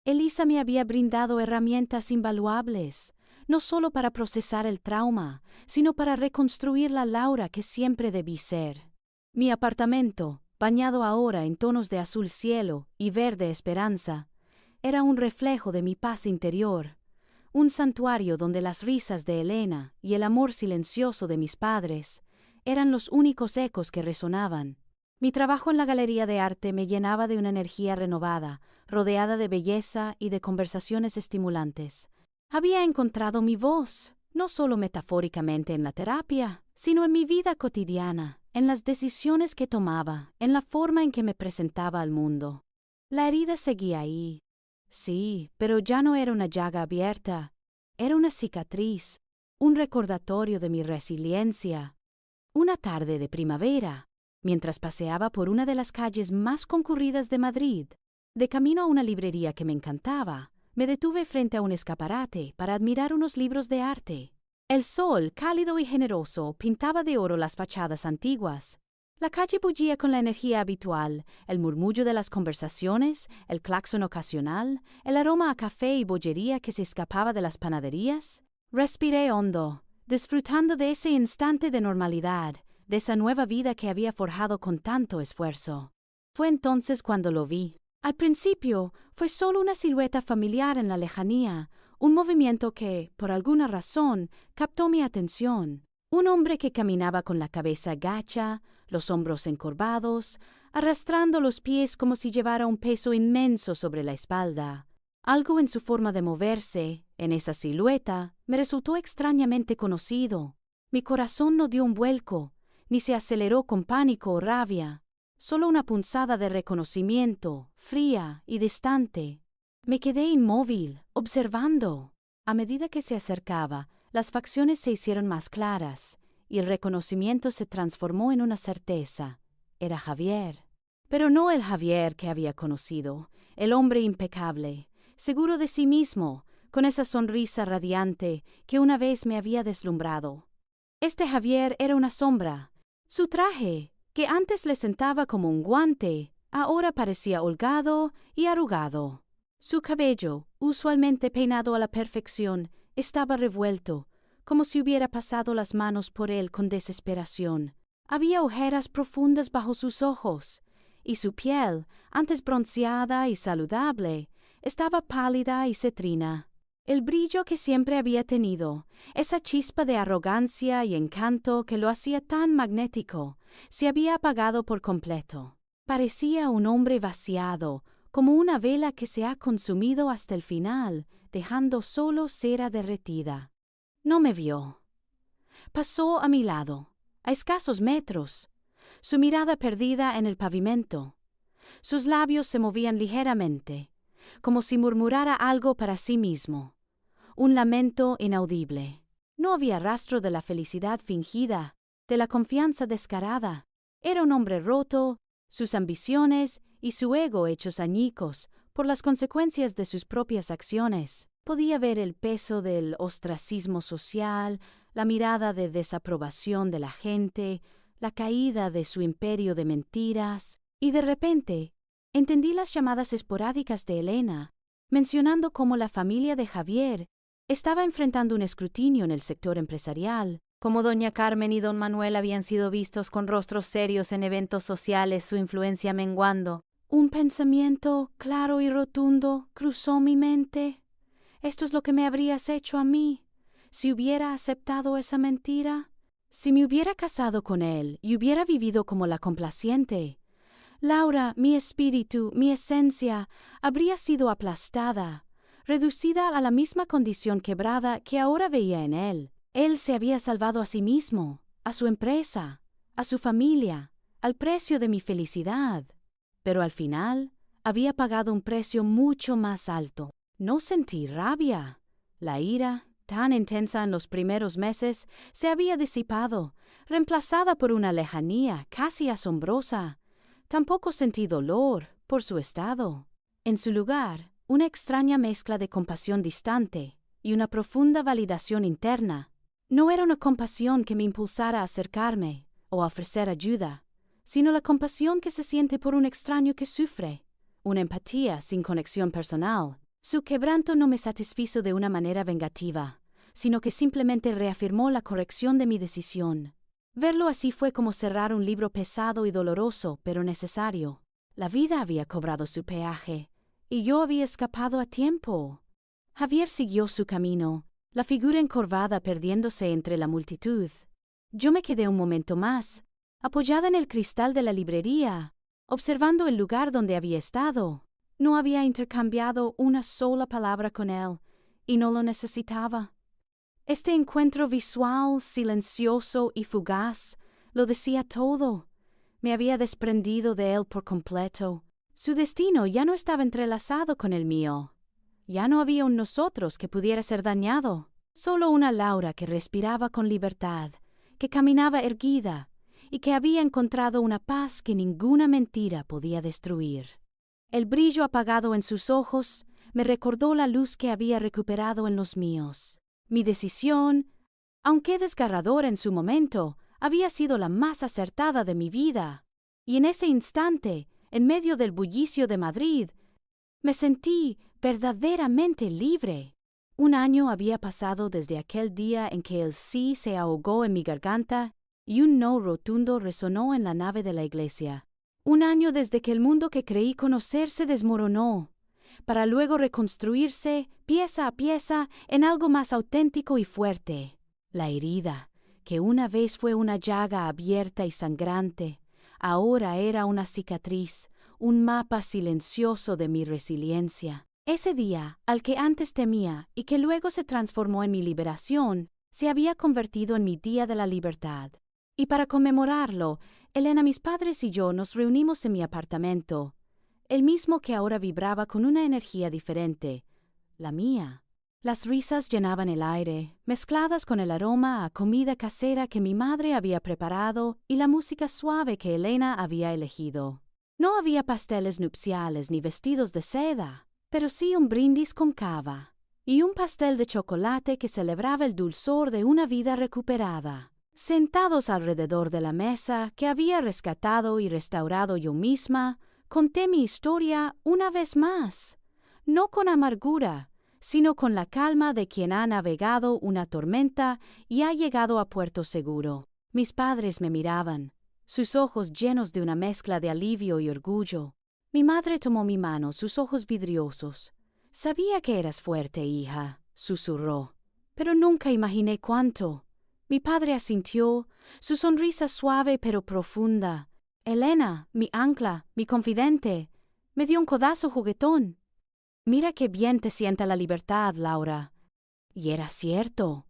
Elisa me había brindado herramientas invaluables, no solo para procesar el trauma, sino para reconstruir la Laura que siempre debí ser. Mi apartamento, bañado ahora en tonos de azul cielo y verde esperanza, era un reflejo de mi paz interior, un santuario donde las risas de Elena y el amor silencioso de mis padres eran los únicos ecos que resonaban. Mi trabajo en la galería de arte me llenaba de una energía renovada, rodeada de belleza y de conversaciones estimulantes. Había encontrado mi voz, no solo metafóricamente en la terapia, sino en mi vida cotidiana, en las decisiones que tomaba, en la forma en que me presentaba al mundo. La herida seguía ahí. Sí, pero ya no era una llaga abierta, era una cicatriz, un recordatorio de mi resiliencia. Una tarde de primavera, mientras paseaba por una de las calles más concurridas de Madrid, de camino a una librería que me encantaba, me detuve frente a un escaparate para admirar unos libros de arte. El sol, cálido y generoso, pintaba de oro las fachadas antiguas. La calle bullía con la energía habitual, el murmullo de las conversaciones, el claxon ocasional, el aroma a café y bollería que se escapaba de las panaderías. Respiré hondo, disfrutando de ese instante de normalidad, de esa nueva vida que había forjado con tanto esfuerzo. Fue entonces cuando lo vi. Al principio, fue solo una silueta familiar en la lejanía, un movimiento que, por alguna razón, captó mi atención. Un hombre que caminaba con la cabeza gacha, los hombros encorvados, arrastrando los pies como si llevara un peso inmenso sobre la espalda. Algo en su forma de moverse, en esa silueta, me resultó extrañamente conocido. Mi corazón no dio un vuelco, ni se aceleró con pánico o rabia, solo una punzada de reconocimiento, fría y distante. Me quedé inmóvil, observando. A medida que se acercaba, las facciones se hicieron más claras, y el reconocimiento se transformó en una certeza. Era Javier. Pero no el Javier que había conocido, el hombre impecable, seguro de sí mismo, con esa sonrisa radiante que una vez me había deslumbrado. Este Javier era una sombra. Su traje, que antes le sentaba como un guante, ahora parecía holgado y arrugado. Su cabello, usualmente peinado a la perfección, estaba revuelto, como si hubiera pasado las manos por él con desesperación. Había ojeras profundas bajo sus ojos, y su piel, antes bronceada y saludable, estaba pálida y cetrina. El brillo que siempre había tenido, esa chispa de arrogancia y encanto que lo hacía tan magnético, se había apagado por completo. Parecía un hombre vaciado, como una vela que se ha consumido hasta el final, dejando solo cera derretida. No me vio. Pasó a mi lado, a escasos metros, su mirada perdida en el pavimento. Sus labios se movían ligeramente, como si murmurara algo para sí mismo. Un lamento inaudible. No había rastro de la felicidad fingida, de la confianza descarada. Era un hombre roto, sus ambiciones y su ego hechos añicos por las consecuencias de sus propias acciones. Podía ver el peso del ostracismo social, la mirada de desaprobación de la gente, la caída de su imperio de mentiras, y de repente entendí las llamadas esporádicas de Elena, mencionando cómo la familia de Javier estaba enfrentando un escrutinio en el sector empresarial, como doña Carmen y don Manuel habían sido vistos con rostros serios en eventos sociales, su influencia menguando. Un pensamiento claro y rotundo cruzó mi mente. Esto es lo que me habrías hecho a mí, si hubiera aceptado esa mentira, si me hubiera casado con él y hubiera vivido como la complaciente. Laura, mi espíritu, mi esencia, habría sido aplastada, reducida a la misma condición quebrada que ahora veía en él. Él se había salvado a sí mismo, a su empresa, a su familia, al precio de mi felicidad. Pero al final había pagado un precio mucho más alto. No sentí rabia. La ira, tan intensa en los primeros meses, se había disipado, reemplazada por una lejanía casi asombrosa. Tampoco sentí dolor por su estado. En su lugar, una extraña mezcla de compasión distante y una profunda validación interna. No era una compasión que me impulsara a acercarme o a ofrecer ayuda, sino la compasión que se siente por un extraño que sufre, una empatía sin conexión personal. Su quebranto no me satisfizo de una manera vengativa, sino que simplemente reafirmó la corrección de mi decisión. Verlo así fue como cerrar un libro pesado y doloroso, pero necesario. La vida había cobrado su peaje, y yo había escapado a tiempo. Javier siguió su camino, la figura encorvada perdiéndose entre la multitud. Yo me quedé un momento más, apoyada en el cristal de la librería, observando el lugar donde había estado. No había intercambiado una sola palabra con él, y no lo necesitaba. Este encuentro visual, silencioso y fugaz, lo decía todo. Me había desprendido de él por completo. Su destino ya no estaba entrelazado con el mío. Ya no había un nosotros que pudiera ser dañado. Solo una Laura que respiraba con libertad, que caminaba erguida y que había encontrado una paz que ninguna mentira podía destruir. El brillo apagado en sus ojos me recordó la luz que había recuperado en los míos. Mi decisión, aunque desgarradora en su momento, había sido la más acertada de mi vida. Y en ese instante, en medio del bullicio de Madrid, me sentí verdaderamente libre. Un año había pasado desde aquel día en que el sí se ahogó en mi garganta y un no rotundo resonó en la nave de la iglesia. Un año desde que el mundo que creí conocer se desmoronó, para luego reconstruirse pieza a pieza en algo más auténtico y fuerte. La herida, que una vez fue una llaga abierta y sangrante, ahora era una cicatriz, un mapa silencioso de mi resiliencia. Ese día, al que antes temía y que luego se transformó en mi liberación, se había convertido en mi día de la libertad. Y para conmemorarlo, Elena, mis padres y yo nos reunimos en mi apartamento, el mismo que ahora vibraba con una energía diferente, la mía. Las risas llenaban el aire, mezcladas con el aroma a comida casera que mi madre había preparado y la música suave que Elena había elegido. No había pasteles nupciales ni vestidos de seda, pero sí un brindis con cava y un pastel de chocolate que celebraba el dulzor de una vida recuperada. Sentados alrededor de la mesa que había rescatado y restaurado yo misma, conté mi historia una vez más, no con amargura, sino con la calma de quien ha navegado una tormenta y ha llegado a puerto seguro. Mis padres me miraban, sus ojos llenos de una mezcla de alivio y orgullo. Mi madre tomó mi mano, sus ojos vidriosos. «Sabía que eras fuerte, hija», susurró, «pero nunca imaginé cuánto». Mi padre asintió, su sonrisa suave pero profunda. «Elena, mi ancla, mi confidente», me dio un codazo juguetón. «Mira qué bien te sienta la libertad, Laura». Y era cierto.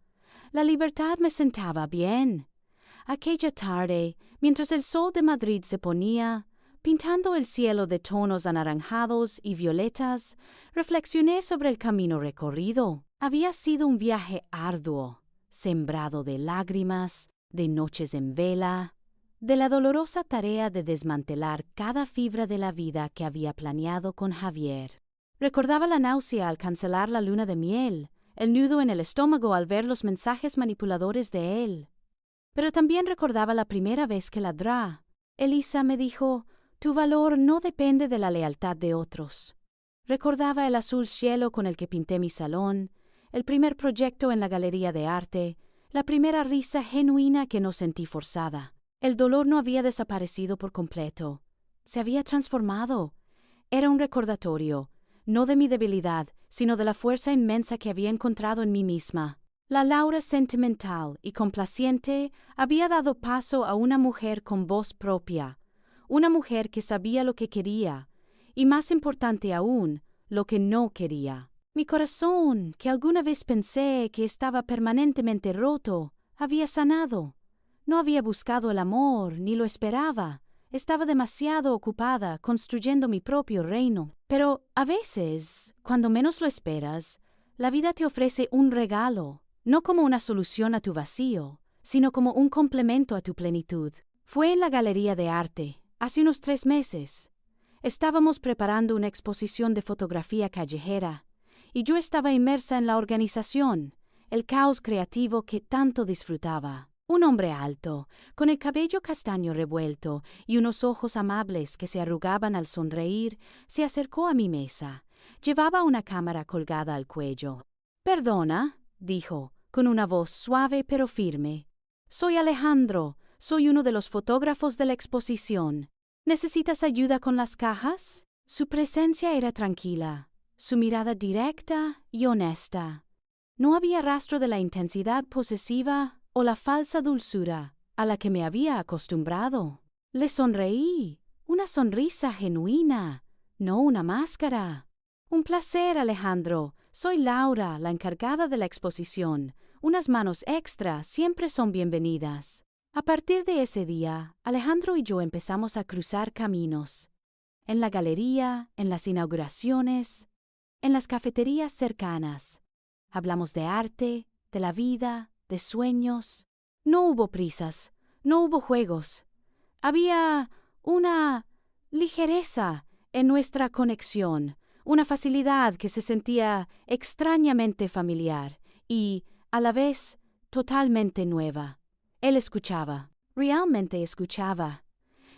La libertad me sentaba bien. Aquella tarde, mientras el sol de Madrid se ponía, pintando el cielo de tonos anaranjados y violetas, reflexioné sobre el camino recorrido. Había sido un viaje arduo, sembrado de lágrimas, de noches en vela, de la dolorosa tarea de desmantelar cada fibra de la vida que había planeado con Javier. Recordaba la náusea al cancelar la luna de miel, el nudo en el estómago al ver los mensajes manipuladores de él. Pero también recordaba la primera vez que ladrá. Elisa me dijo, «Tu valor no depende de la lealtad de otros». Recordaba el azul cielo con el que pinté mi salón, el primer proyecto en la galería de arte, la primera risa genuina que no sentí forzada. El dolor no había desaparecido por completo. Se había transformado. Era un recordatorio, no de mi debilidad, sino de la fuerza inmensa que había encontrado en mí misma. La Laura sentimental y complaciente había dado paso a una mujer con voz propia, una mujer que sabía lo que quería, y más importante aún, lo que no quería. Mi corazón, que alguna vez pensé que estaba permanentemente roto, había sanado. No había buscado el amor, ni lo esperaba. Estaba demasiado ocupada construyendo mi propio reino. Pero a veces, cuando menos lo esperas, la vida te ofrece un regalo, no como una solución a tu vacío, sino como un complemento a tu plenitud. Fue en la Galería de Arte, hace unos 3 meses. Estábamos preparando una exposición de fotografía callejera, y yo estaba inmersa en la organización, el caos creativo que tanto disfrutaba. Un hombre alto, con el cabello castaño revuelto y unos ojos amables que se arrugaban al sonreír, se acercó a mi mesa. Llevaba una cámara colgada al cuello. «Perdona», dijo, con una voz suave pero firme. «Soy Alejandro, soy uno de los fotógrafos de la exposición. ¿Necesitas ayuda con las cajas?» Su presencia era tranquila, su mirada directa y honesta. No había rastro de la intensidad posesiva o la falsa dulzura a la que me había acostumbrado. Le sonreí, una sonrisa genuina, no una máscara. Un placer, Alejandro. Soy Laura, la encargada de la exposición. Unas manos extra siempre son bienvenidas. A partir de ese día, Alejandro y yo empezamos a cruzar caminos. En la galería, en las inauguraciones, en las cafeterías cercanas. Hablamos de arte, de la vida, de sueños. No hubo prisas, no hubo juegos. Había una ligereza en nuestra conexión, una facilidad que se sentía extrañamente familiar y, a la vez, totalmente nueva. Él escuchaba, realmente escuchaba,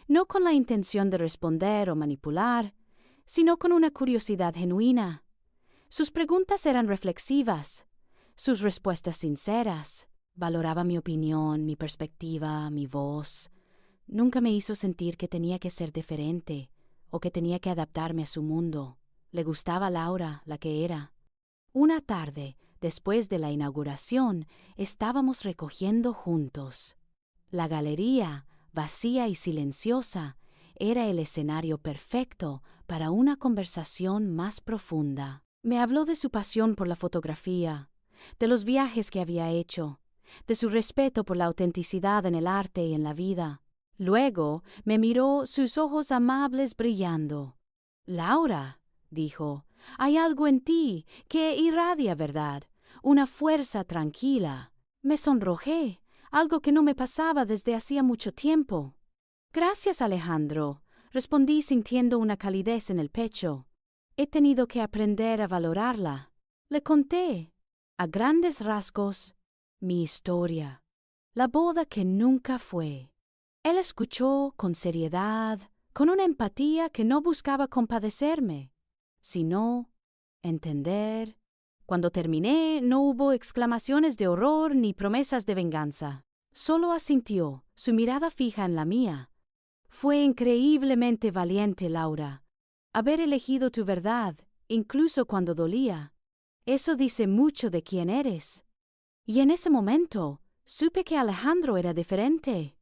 no con la intención de responder o manipular, sino con una curiosidad genuina. Sus preguntas eran reflexivas, sus respuestas sinceras. Valoraba mi opinión, mi perspectiva, mi voz. Nunca me hizo sentir que tenía que ser diferente o que tenía que adaptarme a su mundo. Le gustaba Laura, la que era. Una tarde, después de la inauguración, estábamos recogiendo juntos. La galería, vacía y silenciosa, era el escenario perfecto para una conversación más profunda. Me habló de su pasión por la fotografía, de los viajes que había hecho, de su respeto por la autenticidad en el arte y en la vida. Luego me miró, sus ojos amables brillando. «Laura», dijo, «hay algo en ti que irradia verdad, una fuerza tranquila». Me sonrojé, algo que no me pasaba desde hacía mucho tiempo. «Gracias, Alejandro», respondí sintiendo una calidez en el pecho. He tenido que aprender a valorarla. Le conté, a grandes rasgos, mi historia, la boda que nunca fue. Él escuchó con seriedad, con una empatía que no buscaba compadecerme, sino entender. Cuando terminé, no hubo exclamaciones de horror ni promesas de venganza. Solo asintió, su mirada fija en la mía. Fue increíblemente valiente, Laura. Haber elegido tu verdad, incluso cuando dolía. Eso dice mucho de quién eres. Y en ese momento, supe que Alejandro era diferente.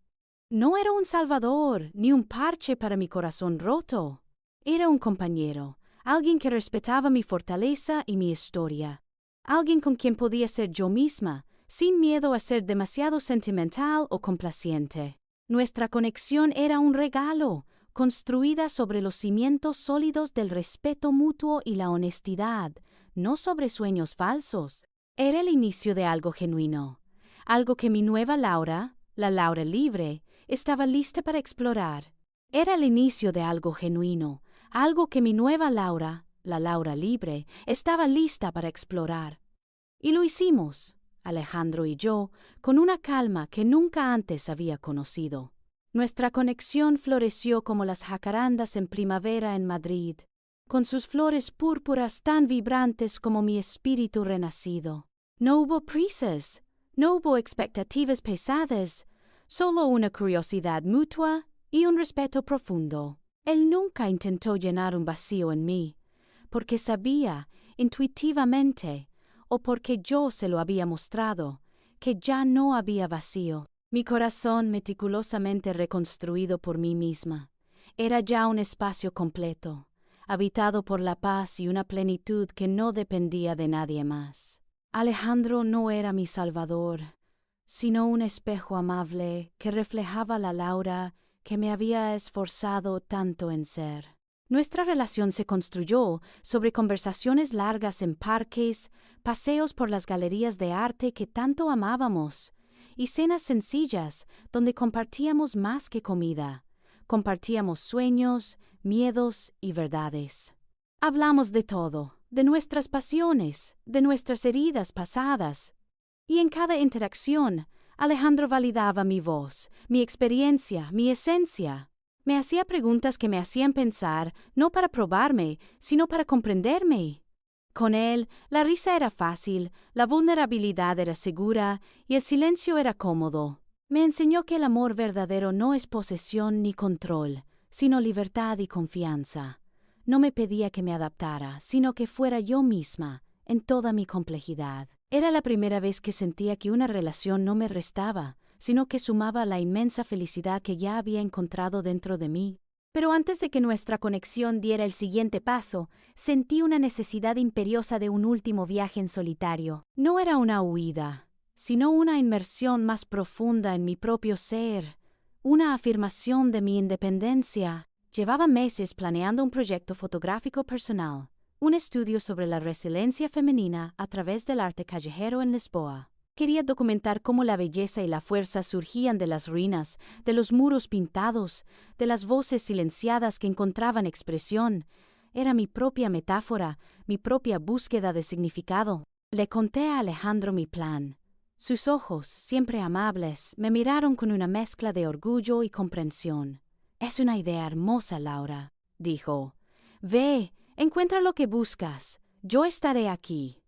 No era un salvador, ni un parche para mi corazón roto. Era un compañero, alguien que respetaba mi fortaleza y mi historia. Alguien con quien podía ser yo misma, sin miedo a ser demasiado sentimental o complaciente. Nuestra conexión era un regalo, construida sobre los cimientos sólidos del respeto mutuo y la honestidad, no sobre sueños falsos. Era el inicio de algo genuino, algo que mi nueva Laura, la Laura libre, estaba lista para explorar. Era el inicio de algo genuino, algo que mi nueva Laura, la Laura libre, estaba lista para explorar. Y lo hicimos, Alejandro y yo, con una calma que nunca antes había conocido. Nuestra conexión floreció como las jacarandas en primavera en Madrid, con sus flores púrpuras tan vibrantes como mi espíritu renacido. No hubo prisas, no hubo expectativas pesadas, solo una curiosidad mutua y un respeto profundo. Él nunca intentó llenar un vacío en mí, porque sabía, intuitivamente, o porque yo se lo había mostrado, que ya no había vacío. Mi corazón meticulosamente reconstruido por mí misma era ya un espacio completo, habitado por la paz y una plenitud que no dependía de nadie más. Alejandro no era mi salvador, sino un espejo amable que reflejaba la Laura que me había esforzado tanto en ser. Nuestra relación se construyó sobre conversaciones largas en parques, paseos por las galerías de arte que tanto amábamos, y cenas sencillas donde compartíamos más que comida. Compartíamos sueños, miedos y verdades. Hablamos de todo, de nuestras pasiones, de nuestras heridas pasadas. Y en cada interacción, Alejandro validaba mi voz, mi experiencia, mi esencia. Me hacía preguntas que me hacían pensar, no para probarme, sino para comprenderme. Con él, la risa era fácil, la vulnerabilidad era segura y el silencio era cómodo. Me enseñó que el amor verdadero no es posesión ni control, sino libertad y confianza. No me pedía que me adaptara, sino que fuera yo misma, en toda mi complejidad. Era la primera vez que sentía que una relación no me restaba, sino que sumaba la inmensa felicidad que ya había encontrado dentro de mí. Pero antes de que nuestra conexión diera el siguiente paso, sentí una necesidad imperiosa de un último viaje en solitario. No era una huida, sino una inmersión más profunda en mi propio ser, una afirmación de mi independencia. Llevaba meses planeando un proyecto fotográfico personal, un estudio sobre la resiliencia femenina a través del arte callejero en Lisboa. Quería documentar cómo la belleza y la fuerza surgían de las ruinas, de los muros pintados, de las voces silenciadas que encontraban expresión. Era mi propia metáfora, mi propia búsqueda de significado. Le conté a Alejandro mi plan. Sus ojos, siempre amables, me miraron con una mezcla de orgullo y comprensión. «Es una idea hermosa, Laura», dijo. «Ve, encuentra lo que buscas. Yo estaré aquí».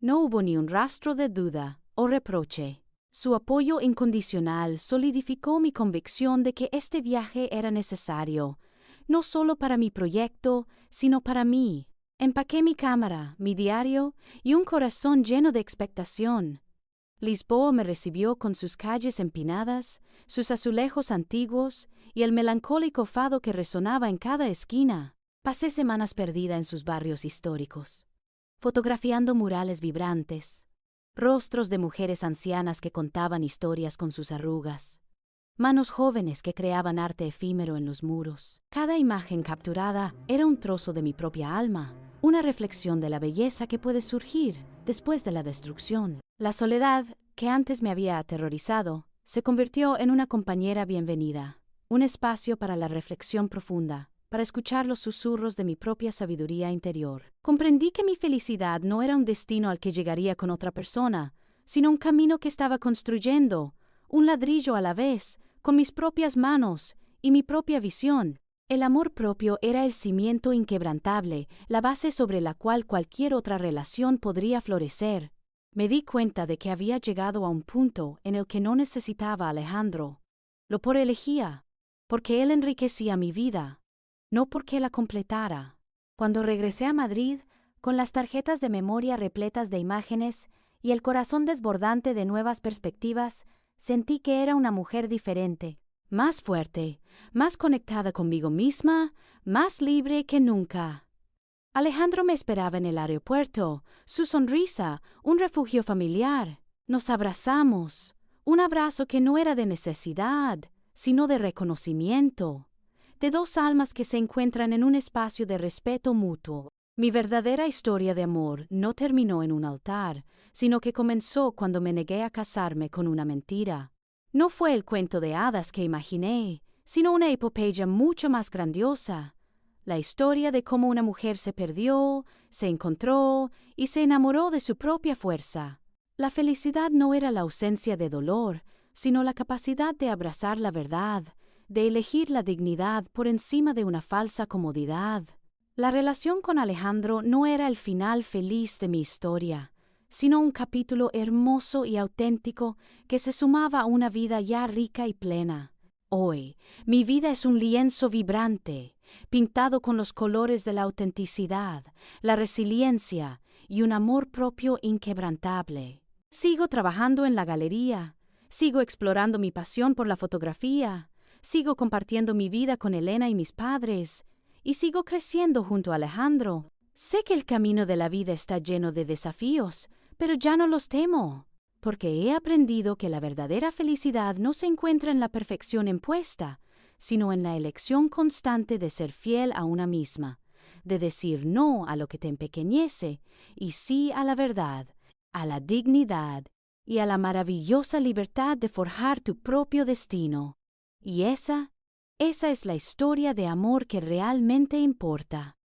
No hubo ni un rastro de duda o reproche. Su apoyo incondicional solidificó mi convicción de que este viaje era necesario, no solo para mi proyecto, sino para mí. Empaqué mi cámara, mi diario y un corazón lleno de expectación. Lisboa me recibió con sus calles empinadas, sus azulejos antiguos y el melancólico fado que resonaba en cada esquina. Pasé semanas perdida en sus barrios históricos, fotografiando murales vibrantes, rostros de mujeres ancianas que contaban historias con sus arrugas, manos jóvenes que creaban arte efímero en los muros. Cada imagen capturada era un trozo de mi propia alma, una reflexión de la belleza que puede surgir después de la destrucción. La soledad, que antes me había aterrorizado, se convirtió en una compañera bienvenida, un espacio para la reflexión profunda, para escuchar los susurros de mi propia sabiduría interior. Comprendí que mi felicidad no era un destino al que llegaría con otra persona, sino un camino que estaba construyendo, un ladrillo a la vez, con mis propias manos y mi propia visión. El amor propio era el cimiento inquebrantable, la base sobre la cual cualquier otra relación podría florecer. Me di cuenta de que había llegado a un punto en el que no necesitaba a Alejandro. Lo elegía, porque él enriquecía mi vida, no porque la completara. Cuando regresé a Madrid, con las tarjetas de memoria repletas de imágenes y el corazón desbordante de nuevas perspectivas, sentí que era una mujer diferente. Más fuerte, más conectada conmigo misma, más libre que nunca. Alejandro me esperaba en el aeropuerto, su sonrisa, un refugio familiar. Nos abrazamos, un abrazo que no era de necesidad, sino de reconocimiento, de dos almas que se encuentran en un espacio de respeto mutuo. Mi verdadera historia de amor no terminó en un altar, sino que comenzó cuando me negué a casarme con una mentira. No fue el cuento de hadas que imaginé, sino una epopeya mucho más grandiosa. La historia de cómo una mujer se perdió, se encontró y se enamoró de su propia fuerza. La felicidad no era la ausencia de dolor, sino la capacidad de abrazar la verdad, de elegir la dignidad por encima de una falsa comodidad. La relación con Alejandro no era el final feliz de mi historia, sino un capítulo hermoso y auténtico que se sumaba a una vida ya rica y plena. Hoy, mi vida es un lienzo vibrante, pintado con los colores de la autenticidad, la resiliencia y un amor propio inquebrantable. Sigo trabajando en la galería, sigo explorando mi pasión por la fotografía, sigo compartiendo mi vida con Elena y mis padres, y sigo creciendo junto a Alejandro. Sé que el camino de la vida está lleno de desafíos, pero ya no los temo, porque he aprendido que la verdadera felicidad no se encuentra en la perfección impuesta, sino en la elección constante de ser fiel a una misma, de decir no a lo que te empequeñece y sí a la verdad, a la dignidad y a la maravillosa libertad de forjar tu propio destino. Y esa es la historia de amor que realmente importa.